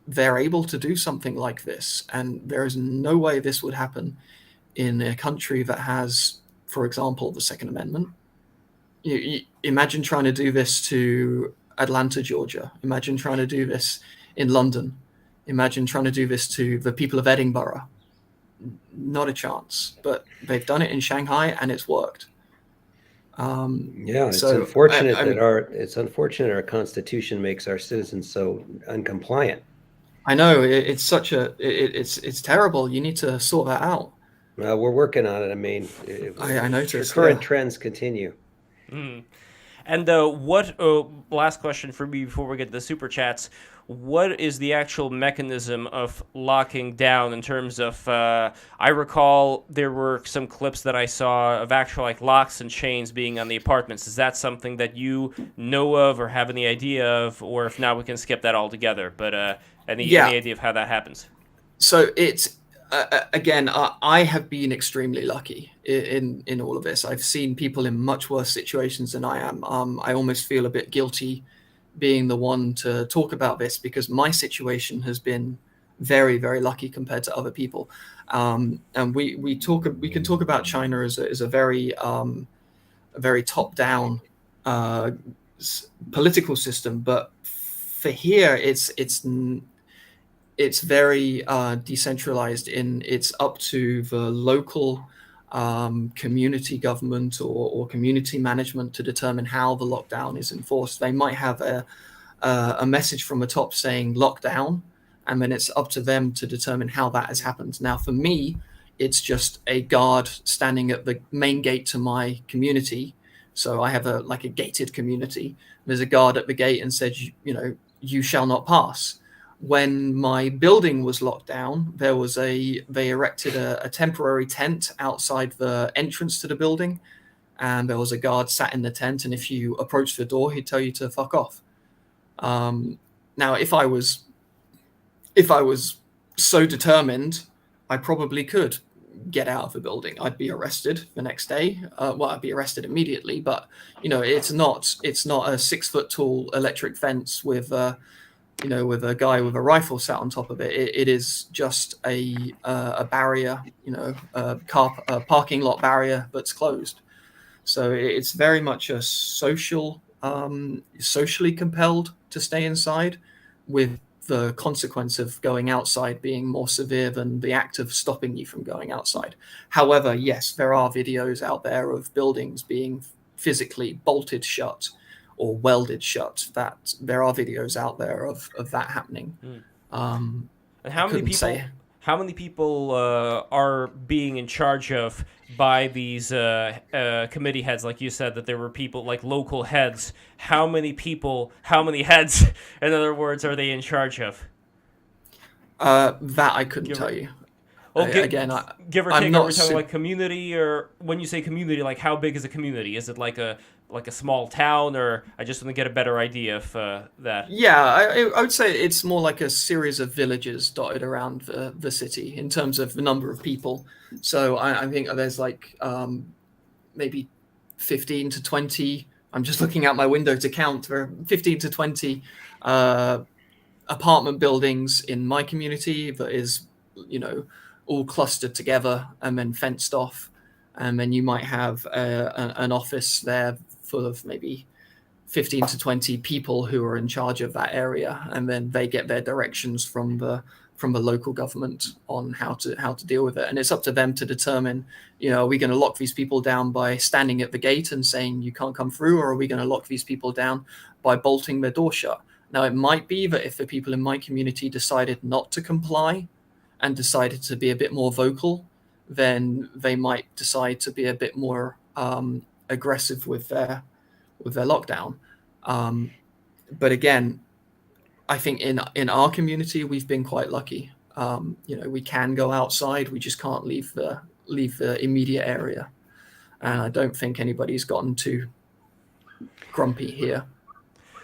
Speaker 5: they're able to do something like this, and there is no way this would happen in a country that has, for example, the Second Amendment. You imagine trying to do this to Atlanta, Georgia. Imagine trying to do this in London. Imagine trying to do this to the people of Edinburgh. Not a chance. But they've done it in Shanghai, and it's worked.
Speaker 3: It's unfortunate it's unfortunate our constitution makes our citizens so uncompliant.
Speaker 5: I know it's it's terrible. You need to sort that out.
Speaker 3: We're working on it. I mean,
Speaker 5: I noticed
Speaker 3: current trends continue.
Speaker 1: Mm. And last question for me before we get to the super chats, what is the actual mechanism of locking down in terms of, I recall there were some clips that I saw of actual locks and chains being on the apartments. Is that something that you know of or have any idea of, or if not, we can skip that altogether, but any idea of how that happens?
Speaker 5: So it's, again, I have been extremely lucky in all of this. I've seen people in much worse situations than I am. I almost feel a bit guilty being the one to talk about this because my situation has been very, very lucky compared to other people. And we can talk about China as a very top-down political system, but for here it's very decentralized. It's up to the local community government or community management to determine how the lockdown is enforced. They might have a message from the top saying lockdown, and then it's up to them to determine how that has happened. Now, for me, it's just a guard standing at the main gate to my community. So I have a gated community. There's a guard at the gate and said, you shall not pass. When my building was locked down, they erected a temporary tent outside the entrance to the building, and there was a guard sat in the tent. And if you approached the door, he'd tell you to fuck off. Now, if I was so determined, I probably could get out of the building. I'd be arrested the next day. I'd be arrested immediately. But it's not a 6 foot tall electric fence with a guy with a rifle sat on top of it. It is just a barrier, a parking lot barrier that's closed. So it's very much a socially compelled to stay inside, with the consequence of going outside being more severe than the act of stopping you from going outside. However, yes, there are videos out there of buildings being physically bolted shut or welded shut. That there are videos out there of that happening.
Speaker 1: And how many people are being in charge of by these committee heads? Like you said, that there were people like local heads. How many heads, in other words, are they in charge of?
Speaker 5: That I couldn't tell you.
Speaker 1: Well, give or take, are we talking like community, or when you say community, like how big is a community? Is it like a small town, or I just want to get a better idea of that?
Speaker 5: Yeah, I would say it's more like a series of villages dotted around the city in terms of the number of people. So I think there's like maybe 15 to 20. I'm just looking out my window to count. There are 15 to 20 apartment buildings in my community that is, all clustered together and then fenced off. And then you might have an office there full of maybe 15 to 20 people who are in charge of that area, and then they get their directions from the local government on how to deal with it. And it's up to them to determine, are we going to lock these people down by standing at the gate and saying you can't come through, or are we going to lock these people down by bolting their door shut? Now, it might be that if the people in my community decided not to comply and decided to be a bit more vocal, then they might decide to be a bit more aggressive with their lockdown. But again, I think in our community we've been quite lucky. We can go outside, we just can't leave the immediate area, and I don't think anybody's gotten too grumpy here.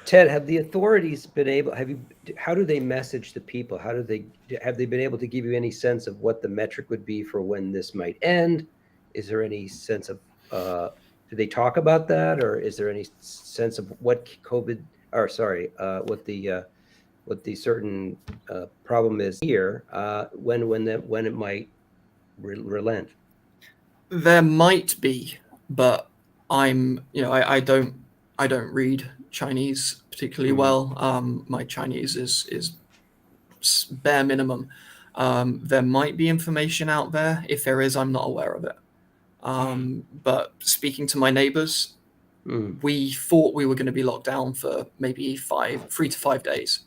Speaker 3: Ted, have the authorities been able? How do they message the people? Have they been able to give you any sense of what the metric would be for when this might end? Is there any sense of? Do they talk about that, or is there any sense of what what the certain problem is here? When it might relent?
Speaker 5: There might be, but I don't read Chinese particularly well. My Chinese is bare minimum. There might be information out there. If there is, I'm not aware of it. But speaking to my neighbors, we thought we were going to be locked down for maybe 3 to 5 days.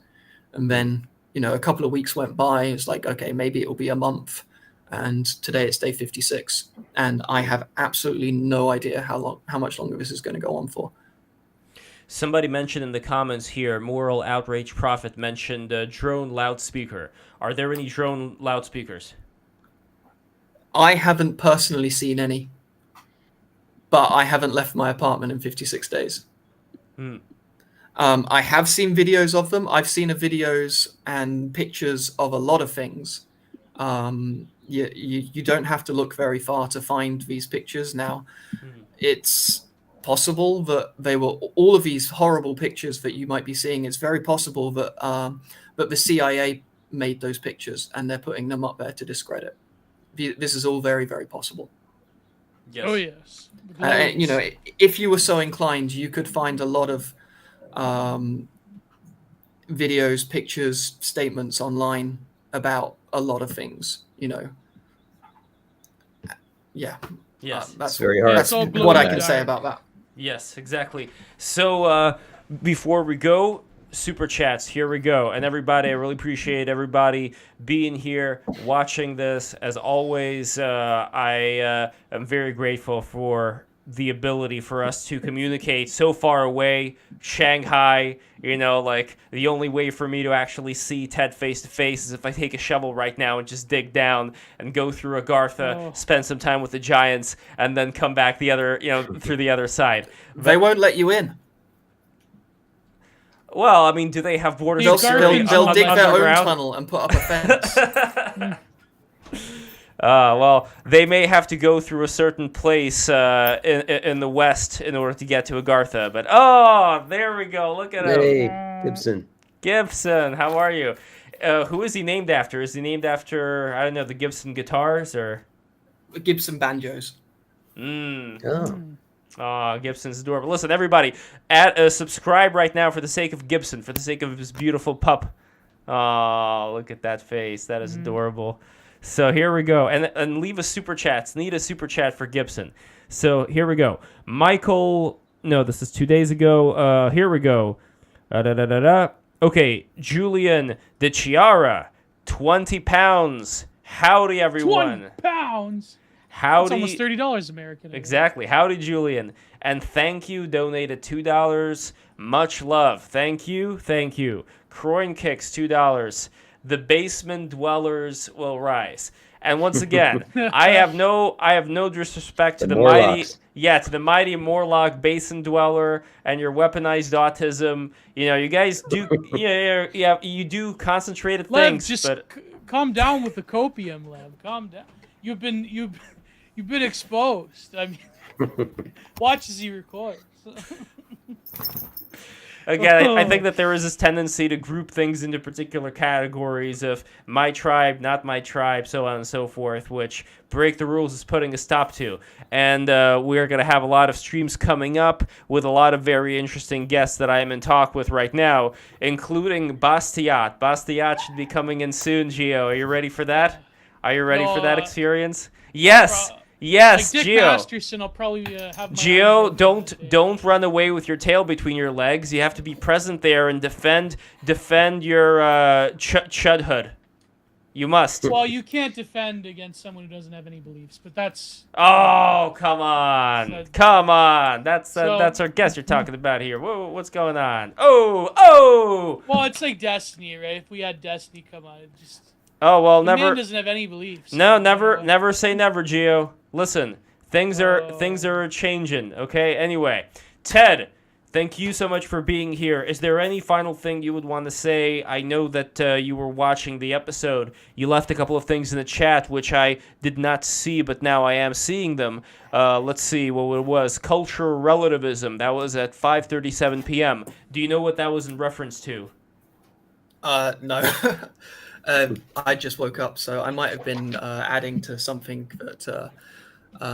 Speaker 5: And then, a couple of weeks went by. It's like, okay, maybe it will be a month. And today it's day 56. And I have absolutely no idea how much longer this is going to go on for.
Speaker 1: Somebody mentioned in the comments here, Moral Outrage Prophet mentioned drone loudspeaker. Are there any drone loudspeakers?
Speaker 5: I haven't personally seen any, but I haven't left my apartment in 56 days. I have seen videos of them. I've seen videos and pictures of a lot of things. You don't have to look very far to find these pictures now. It's possible that they were all of these horrible pictures that you might be seeing. It's very possible that the CIA made those pictures and they're putting them up there to discredit. This is all very, very possible.
Speaker 1: Yes.
Speaker 2: Oh yes.
Speaker 5: If you were so inclined, you could find a lot of videos, pictures, statements online about a lot of things, you know. Yeah.
Speaker 1: Yes.
Speaker 5: That's
Speaker 3: very hard.
Speaker 5: That's
Speaker 2: It's all
Speaker 5: what I
Speaker 2: glow in
Speaker 5: can
Speaker 2: the
Speaker 5: say
Speaker 2: dark.
Speaker 5: about that.
Speaker 1: Yes, exactly. So before we go, super chats, here we go. And everybody, I really appreciate everybody being here, watching this. As always, I am very grateful for the ability for us to communicate so far away. Shanghai, you know, like the only way for me to actually see Ted face to face is if I take a shovel right now and just dig down and go through Agartha, spend some time with the giants, and then come back the other, you know, through the other side.
Speaker 5: They won't let you in.
Speaker 1: Well, I mean, do they have borders?
Speaker 2: They'll-
Speaker 1: security
Speaker 5: They'll dig their own
Speaker 1: underground?
Speaker 5: tunnel and put up a fence.
Speaker 1: Well, they may have to go through a certain place in the west in order to get to Agartha. But, oh, there we go. Look at him.
Speaker 3: Hey, Gibson.
Speaker 1: Gibson, how are you? Who is he named after? Is he named after, I don't know, the Gibson guitars or?
Speaker 5: Gibson banjos.
Speaker 3: Oh.
Speaker 1: Oh, Gibson's adorable. Listen, everybody, subscribe right now for the sake of Gibson, for the sake of his beautiful pup. Oh, look at that face. That is adorable. So here we go. And leave a super chat. Need a super chat for Gibson. So here we go. Michael, no, this is 2 days ago. Here we go. Okay, Julian De Chiara, 20 pounds. Howdy, everyone.
Speaker 2: 20 pounds.
Speaker 1: Howdy.
Speaker 2: That's almost $30 American.
Speaker 1: Exactly. Howdy, Julian. And thank you, donated $2. Much love. Thank you. Thank you. Croin Kicks, $2. The basement dwellers will rise. And once again, I have no disrespect to the mighty, to the mighty Morlock basin dweller and your weaponized autism. You know, you guys do, you do concentrated
Speaker 2: Lev,
Speaker 1: things,
Speaker 2: just
Speaker 1: but
Speaker 2: calm down with the copium, Lev. Calm down. You've been exposed. I mean, watch as he records.
Speaker 1: again, I think that there is this tendency to group things into particular categories of my tribe, not my tribe, so on and so forth, which Break the Rules is putting a stop to. And we're going to have a lot of streams coming up with a lot of very interesting guests that I am in talk with right now, including Bastiat. Bastiat should be coming in soon, Gio. Are you ready for that? Are you ready for that experience? Yes. Yes,
Speaker 2: like Dick
Speaker 1: Gio.
Speaker 2: Masterson, I'll probably have my
Speaker 1: Gio,
Speaker 2: own
Speaker 1: don't run away with your tail between your legs. You have to be present there and defend your chudhood. You must.
Speaker 2: Well, you can't defend against someone who doesn't have any beliefs, but that's.
Speaker 1: Oh, come on, come on. That's our guest you're talking about here. Whoa, what's going on? Oh.
Speaker 2: Well, it's like Destiny, right? If we had Destiny come on, it just.
Speaker 1: Oh well,
Speaker 2: the
Speaker 1: never.
Speaker 2: man doesn't have any beliefs.
Speaker 1: No, never say never, Gio. Listen, things are changing. Okay. Anyway, Ted, thank you so much for being here. Is there any final thing you would want to say? I know that you were watching the episode. You left a couple of things in the chat which I did not see, but now I am seeing them. Let's see what it was. Cultural relativism. That was at 5:37 p.m. Do you know what that was in reference to?
Speaker 5: No. I just woke up, so I might have been adding to something that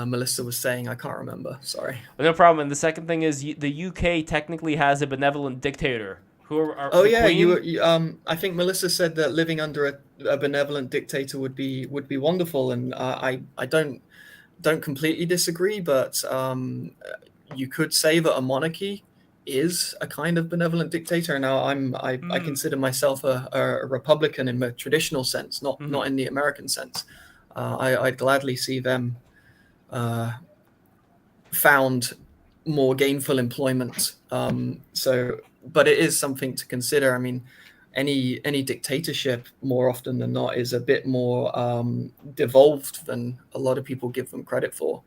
Speaker 5: Melissa was saying. I can't remember. Sorry.
Speaker 1: No problem. And the second thing is the UK technically has a benevolent dictator.
Speaker 5: I think Melissa said that living under a benevolent dictator would be wonderful, and I don't completely disagree, but you could say that a monarchy is a kind of benevolent dictator. Now I consider myself a Republican in the traditional sense, not in the American sense. I'd gladly see them found more gainful employment. But it is something to consider. I mean, any dictatorship more often than not is a bit more devolved than a lot of people give them credit for.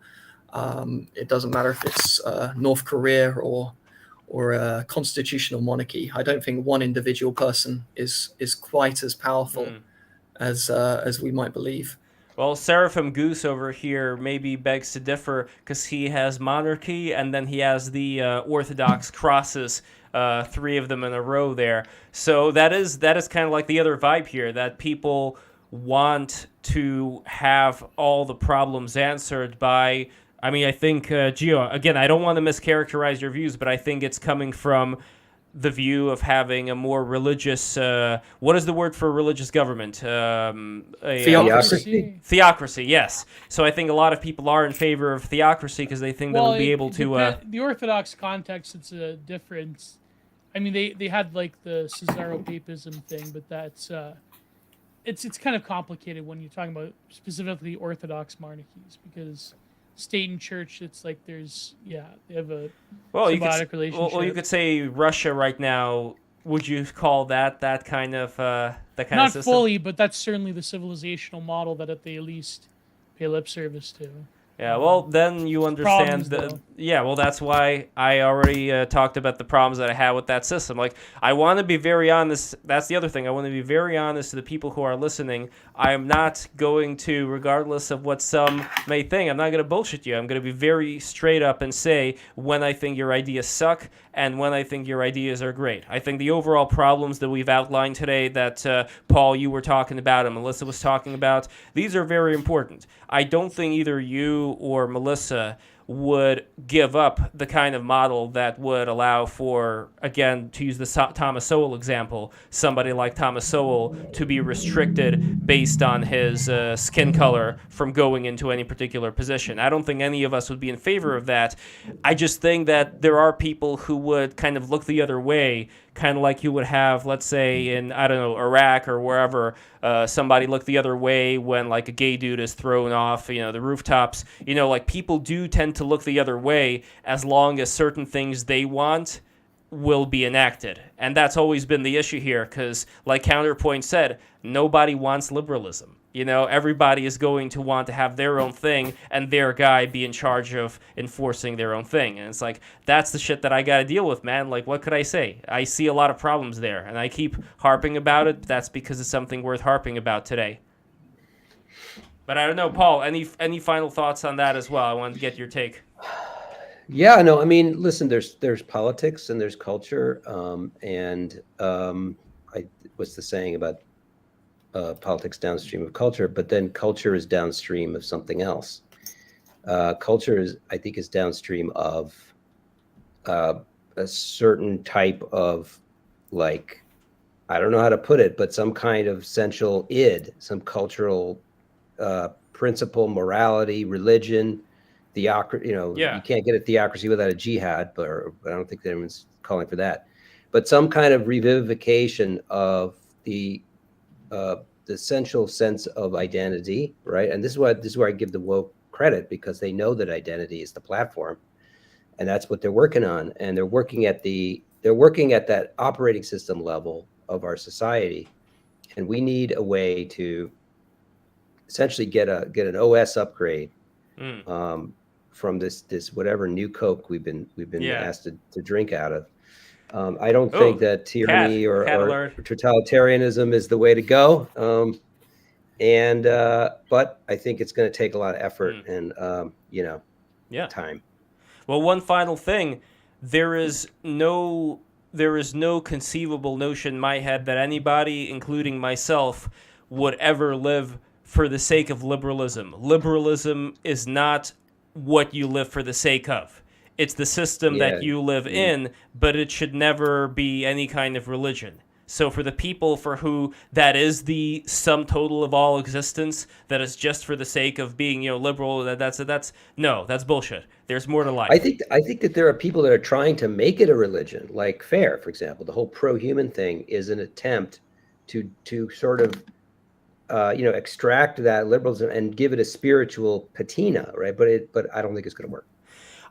Speaker 5: It doesn't matter if it's North Korea or a constitutional monarchy. I don't think one individual person is quite as powerful as we might believe.
Speaker 1: Well, Seraphim Goose over here maybe begs to differ because he has monarchy and then he has the Orthodox crosses, 3 of them in a row there. So that is kind of like the other vibe here, that people want to have all the problems answered by. I mean, I think, Gio, again, I don't want to mischaracterize your views, but I think it's coming from the view of having a more religious, what is the word for religious government?
Speaker 5: Theocracy.
Speaker 1: Theocracy, yes. So I think a lot of people are in favor of theocracy because they think they'll be able to...
Speaker 2: the Orthodox context, it's a difference. I mean, they had like the Caesaropapism thing, but that's it's kind of complicated when you're talking about specifically Orthodox monarchies, because state and church, it's like they have a symbiotic relationship.
Speaker 1: Well, you could say Russia right now. Would you call that kind of
Speaker 2: Not
Speaker 1: system?
Speaker 2: fully, but that's certainly the civilizational model that they at least pay lip service to.
Speaker 1: Yeah, well, then you understand
Speaker 2: Problems,
Speaker 1: yeah, well, that's why I already talked about the problems that I had with that system. Like, I want to be very honest. That's the other thing. I want to be very honest to the people who are listening. I am not going to, regardless of what some may think, I'm not going to bullshit you. I'm going to be very straight up and say when I think your ideas suck and when I think your ideas are great. I think the overall problems that we've outlined today that, Paul, you were talking about and Melissa was talking about, these are very important. I don't think either you or Melissa would give up the kind of model that would allow for, again, to use the Thomas Sowell example, somebody like Thomas Sowell to be restricted based on his skin color from going into any particular position. I don't think any of us would be in favor of that. I just think that there are people who would kind of look the other way, kind of like you would have, let's say, in, I don't know, Iraq or wherever, somebody look the other way when, like, a gay dude is thrown off, the rooftops. Like, people do tend to look the other way as long as certain things they want will be enacted. And that's always been the issue here because, like Counterpoint said, nobody wants liberalism. Everybody is going to want to have their own thing and their guy be in charge of enforcing their own thing. And it's like, that's the shit that I got to deal with, man. Like, what could I say? I see a lot of problems there, and I keep harping about it. That's because it's something worth harping about today. But I don't know, Paul, any final thoughts on that as well? I wanted to get your take.
Speaker 3: Yeah, no, I mean, listen, there's politics and there's culture, what's the saying about politics downstream of culture, but then culture is downstream of something else. Culture I think is downstream of a certain type of, like, I don't know how to put it, but some kind of central id, some cultural principle, morality, religion, theocracy. You can't get a theocracy without a jihad, but I don't think that anyone's calling for that. But some kind of revivification of the essential sense of identity, right? And this is where I give the woke credit, because they know that identity is the platform, and that's what they're working on. And they're working at that operating system level of our society, and we need a way to essentially get an OS upgrade from this whatever new Coke we've been asked to drink out of. I don't think that tyranny or totalitarianism is the way to go. But I think it's going to take a lot of effort and time.
Speaker 1: Well, one final thing, there is no conceivable notion in my head that anybody, including myself, would ever live for the sake of liberalism. Liberalism is not what you live for the sake of. It's the system that you live in, but it should never be any kind of religion. So for the people for who that is the sum total of all existence, that is just for the sake of being, liberal, that's bullshit. There's more to life.
Speaker 3: I think that there are people that are trying to make it a religion, like FAIR, for example. The whole pro-human thing is an attempt to sort of extract that liberalism and give it a spiritual patina, right? But I don't think it's going to work.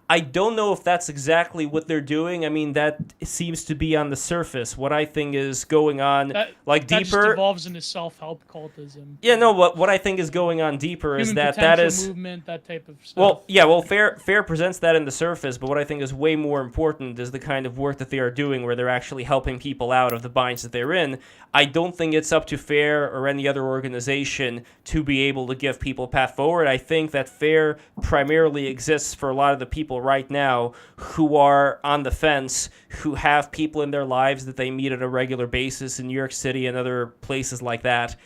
Speaker 1: I don't know if that's exactly what they're doing. I mean, that seems to be on the surface. What I think is going on, deeper.
Speaker 2: That just evolves into self-help cultism.
Speaker 1: Yeah, no. What I think is going on deeper is that is
Speaker 2: movement, that type of stuff.
Speaker 1: Fair presents that in the surface, but what I think is way more important is the kind of work that they are doing, where they're actually helping people out of the binds that they're in. I don't think it's up to FAIR or any other organization to be able to give people a path forward. I think that FAIR primarily exists for a lot of the people right now who are on the fence, who have people in their lives that they meet on a regular basis in New York City and other places like that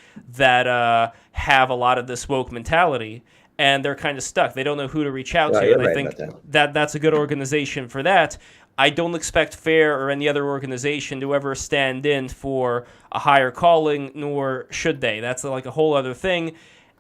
Speaker 1: have a lot of this woke mentality, and they're kind of stuck. They don't know who to reach out to. And I think that's a good organization for that. I don't expect FAIR or any other organization to ever stand in for a higher calling, nor should they. That's like a whole other thing.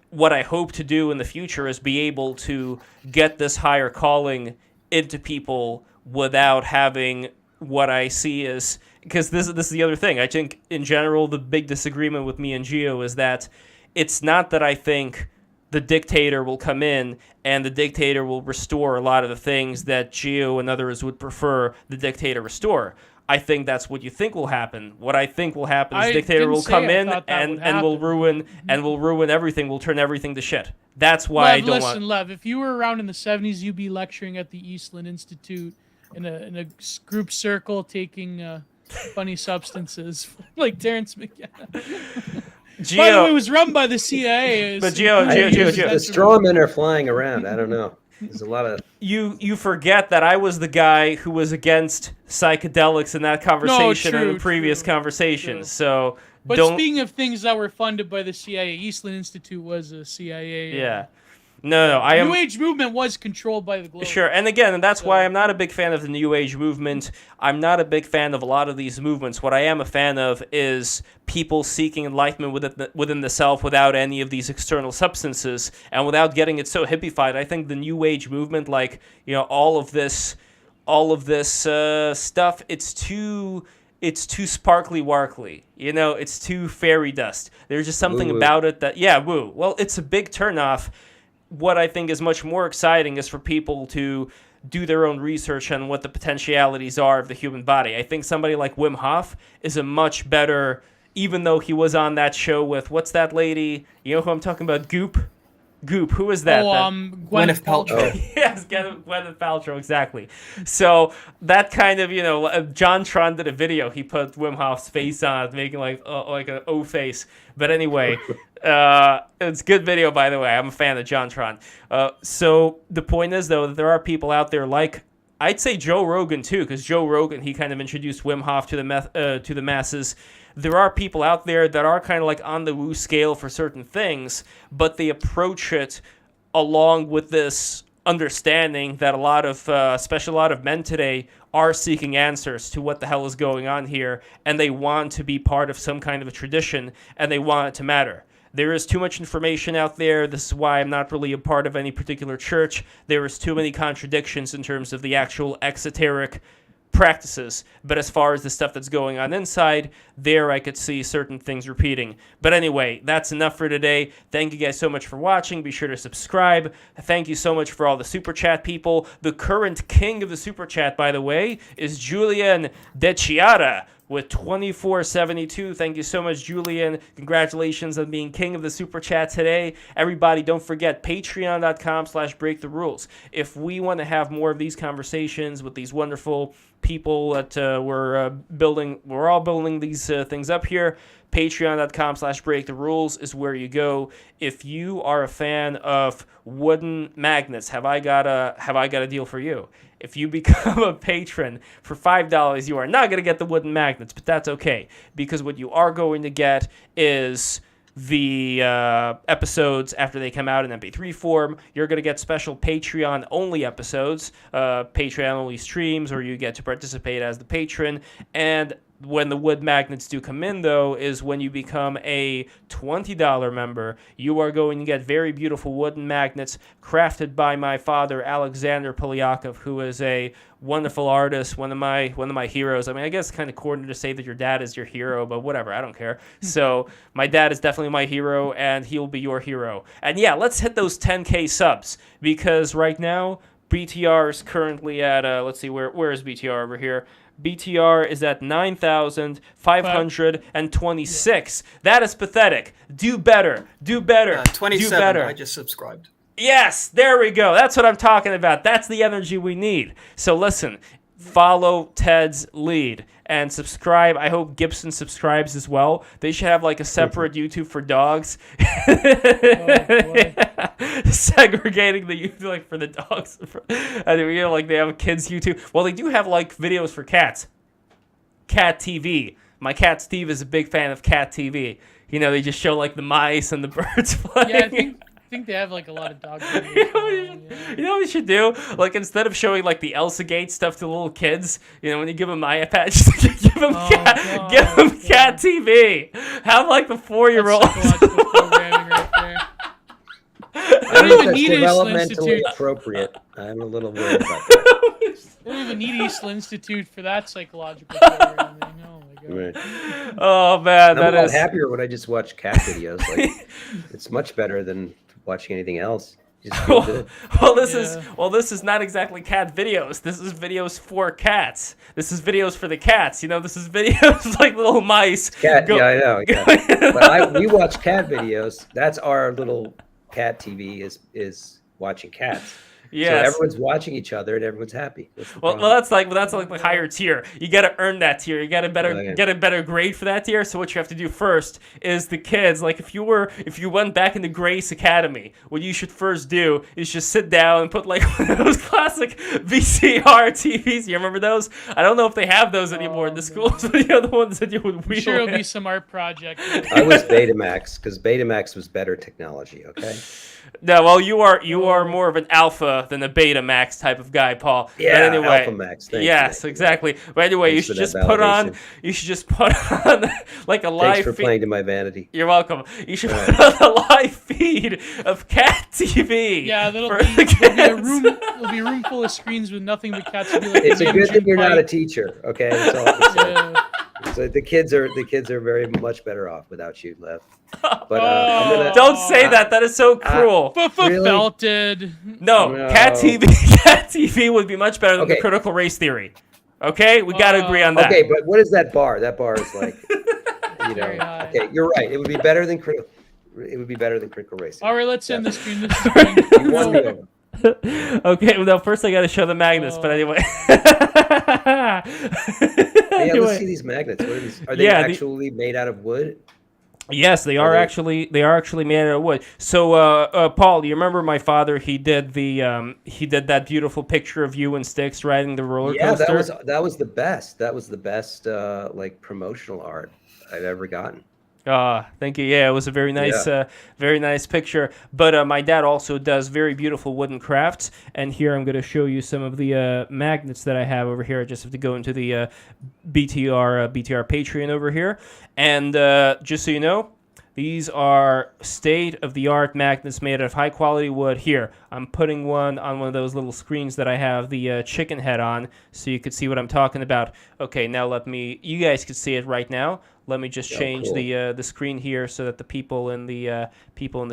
Speaker 1: What I hope to do in the future is be able to get this higher calling into people without having what I see as, because this is the other thing. I think in general the big disagreement with me and Gio is that it's not that I think the dictator will come in and the dictator will restore a lot of the things that Gio and others would prefer the dictator restore. I think that's what you think will happen. What I think will happen is the dictator will come in and will ruin everything, will turn everything to shit. That's why I don't want...
Speaker 2: Lev, if you were around in the 70s, you'd be lecturing at the Eastland Institute in a group circle taking funny substances like Terrence McKenna.
Speaker 1: Gio,
Speaker 2: by the way, it was run by the CIA.
Speaker 1: But Gio.
Speaker 3: The straw men are flying around. I don't know. There's a lot of...
Speaker 1: You forget that I was the guy who was against psychedelics in that conversation and the previous conversations. So
Speaker 2: But speaking of things that were funded by the CIA, Eastland Institute was a CIA.
Speaker 1: Yeah. No. The
Speaker 2: New Age movement was controlled by the Globe.
Speaker 1: Sure, and again, that's why I'm not a big fan of the New Age movement. I'm not a big fan of a lot of these movements. What I am a fan of is people seeking enlightenment within the self without any of these external substances and without getting it so hippified. I think the New Age movement, like, you know, all of this stuff, it's too sparkly warkly, you know, it's too fairy dust. There's just something about it that, woo. Well, it's a big turnoff. What I think is much more exciting is for people to do their own research on what the potentialities are of the human body. I think somebody like Wim Hof is a much better, even though he was on that show with, what's that lady? You know who I'm talking about? Goop, who is that?
Speaker 5: Gwyneth Paltrow.
Speaker 1: Yes, Gwyneth Paltrow, exactly. So that kind of, you know, JonTron did a video. He put Wim Hof's face on, making like an O face. But anyway, it's a good video, by the way. I'm a fan of JonTron. So the point is, though, that there are people out there like, I'd say Joe Rogan, too, because Joe Rogan, he kind of introduced Wim Hof to the masses. There are people out there that are kind of like on the woo scale for certain things, but they approach it along with this understanding that a lot of men today are seeking answers to what the hell is going on here, and they want to be part of some kind of a tradition, and they want it to matter. There is too much information out there. This is why I'm not really a part of any particular church. There is too many contradictions in terms of the actual exoteric practices, but as far as the stuff that's going on inside, there I could see certain things repeating. But anyway, that's enough for today. Thank you guys so much for watching. Be sure to subscribe. Thank you so much for all the Super Chat people. The current king of the Super Chat, by the way, is Julian De Chiara with 2472. Thank you so much, Julian. Congratulations on being king of the Super Chat today. Everybody, don't forget, patreon.com/breaktherules. If we want to have more of these conversations with these wonderful people that we're all building these things up here, patreon.com/breaktherules is where you go. If you are a fan of wooden magnets, have I got a deal for you. If you become a patron for $5, you are not going to get the wooden magnets, but that's okay, because what you are going to get is the episodes after they come out in MP3 form. You're going to get special Patreon-only episodes, Patreon-only streams, or you get to participate as the patron. And when the wood magnets do come in, though, is when you become a $20 member. You are going to get very beautiful wooden magnets crafted by my father, Alexander Polyakov, who is a wonderful artist, one of my heroes. I mean, I guess it's kind of corny to say that your dad is your hero, but whatever, I don't care. So my dad is definitely my hero, and he'll be your hero. And yeah, let's hit those 10K subs, because right now BTR is currently at let's see, where is BTR over here? BTR is at 9,526. That is pathetic. Do better.
Speaker 5: 27.
Speaker 1: Do better.
Speaker 5: I just subscribed.
Speaker 1: Yes, there we go. That's what I'm talking about. That's the energy we need. So listen, follow Ted's lead and subscribe. I hope Gibson subscribes as well. They should have like a separate YouTube for dogs. Segregating the YouTube like for the dogs. And you know, like they have kids YouTube. Well, they do have like videos for cats. Cat TV. My cat Steve is a big fan of Cat TV. You know, they just show like the mice and the birds flying.
Speaker 2: Yeah, think they have like a lot of dog
Speaker 1: You
Speaker 2: videos.
Speaker 1: know, you know what we should do? Like, instead of showing like the Elsa Gate stuff to little kids, you know, when you give them iPad, just give them cat TV. Have like the 4-year-old.
Speaker 2: Psychological programming right there.
Speaker 3: I
Speaker 2: don't
Speaker 3: think
Speaker 2: even
Speaker 3: that's
Speaker 2: need Eastland
Speaker 3: developmentally
Speaker 2: Institute.
Speaker 3: appropriate. I'm a little worried about that.
Speaker 2: They don't even need Eastland Institute for that psychological programming. Oh my god.
Speaker 3: Right.
Speaker 1: Oh man,
Speaker 3: I'm
Speaker 1: that
Speaker 3: a lot
Speaker 1: is.
Speaker 3: happier when I just watch cat videos. Like, it's much better than watching anything else. You just feel good.
Speaker 1: This is not exactly cat videos. This is videos for cats. This is videos for the cats. You know, this is videos like little mice.
Speaker 3: Yeah, I know. Yeah. But we watch cat videos. That's our little cat TV is watching cats.
Speaker 1: Yes.
Speaker 3: So everyone's watching each other and everyone's happy.
Speaker 1: Well, that's like the higher tier. You got to earn that tier. You got to get a better grade for that tier. So what you have to do first is the kids. Like if you went back into Grace Academy, what you should first do is just sit down and put like one of those classic VCR TVs. You remember those? I don't know if they have those anymore in the schools, but the other ones that you would wheel.
Speaker 2: I'm sure it'll be some art project.
Speaker 3: I was Betamax because Betamax was better technology. Okay.
Speaker 1: No, well, you are more of an alpha than a beta max type of guy, Paul.
Speaker 3: Yeah,
Speaker 1: but anyway,
Speaker 3: alpha max.
Speaker 1: Yes, exactly. But anyway, you should just put on like a live.
Speaker 3: Thanks for playing to my vanity.
Speaker 1: You're welcome. You should put on a live feed of cat TV.
Speaker 2: Yeah, there'll be a room full of screens with nothing but cats. Like
Speaker 3: It's a good thing you're not a teacher. Okay, that's all I'm saying.
Speaker 2: Yeah.
Speaker 3: So the kids are very much better off without you, Lev. But I'm gonna,
Speaker 1: don't say that. That is so cruel.
Speaker 3: Really?
Speaker 1: No,
Speaker 3: No.
Speaker 1: Cat TV would be much better than the critical race theory. Okay, we got to agree on that.
Speaker 3: Okay, but what is that bar? That bar is like, you know. Okay, you're right. It would be better than critical. It would be better than critical race theory.
Speaker 2: All right, let's end the stream. This is fun.
Speaker 3: You won me over.
Speaker 1: Okay, well, no, first I got to show the magnets, but anyway.
Speaker 3: Yeah, let's see these magnets. What are these? Are they actually made out of wood?
Speaker 1: Yes, they are actually made out of wood. So, Paul, you remember my father? He did that beautiful picture of you and Styx riding the roller coaster.
Speaker 3: Yeah, that was the best. That was the best like promotional art I've ever gotten.
Speaker 1: Thank you. Yeah, it was a very nice picture. But my dad also does very beautiful wooden crafts. And here I'm going to show you some of the magnets that I have over here. I just have to go into the BTR Patreon over here. And just so you know, these are state-of-the-art magnets made out of high-quality wood. Here, I'm putting one on one of those little screens that I have the chicken head on, so you could see what I'm talking about. Okay, now you guys can see it right now. Let me just change the screen here so that the people in the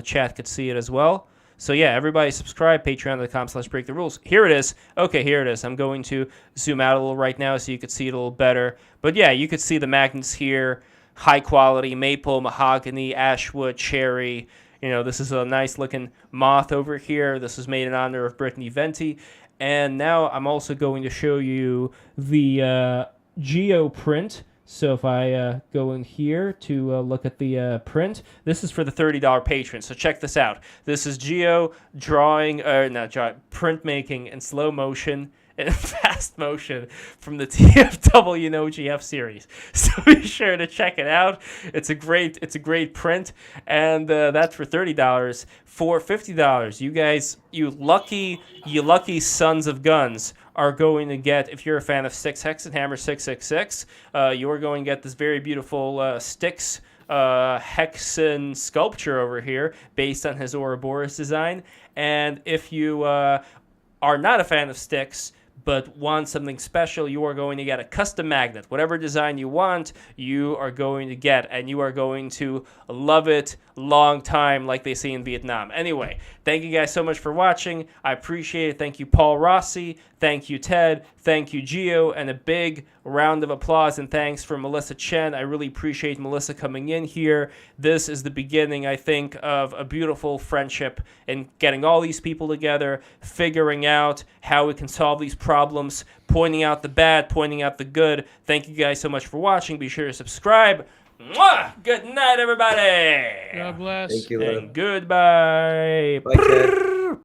Speaker 1: chat could see it as well. So yeah, everybody subscribe, patreon.com/breaktherules. Here it is. Okay, here it is. I'm going to zoom out a little right now so you could see it a little better. But yeah, you could see the magnets here. High quality, maple, mahogany, ashwood, cherry. You know, this is a nice looking moth over here. This is made in honor of Brittany Venti. And now I'm also going to show you the Geo print. So if I go in here to look at the print, this is for the $30 patron. So check this out. This is Geo printmaking in slow motion and fast motion from the TFW No GF series. So be sure to check it out. It's a great print, and that's for $30. For $50, you guys, you lucky sons of guns, are going to get, if you're a fan of Styx Hexenhammer 666, you're going to get this very beautiful Styx hexen sculpture over here based on his Ouroboros design. And if you are not a fan of Styx but want something special, you are going to get a custom magnet. Whatever design you want, you are going to get, and you are going to love it long time, like they say in Vietnam. Anyway, thank you guys so much for watching. I appreciate it. Thank you, Paul Rossi. Thank you, Ted. Thank you, Gio. And a big round of applause and thanks for Melissa Chen. I really appreciate Melissa coming in here. This is the beginning, I think, of a beautiful friendship and getting all these people together, figuring out how we can solve these problems, pointing out the bad, pointing out the good. Thank you guys so much for watching. Be sure to subscribe. Mwah! Good night, everybody.
Speaker 2: God bless.
Speaker 3: Thank you,
Speaker 1: and goodbye.
Speaker 3: Bye,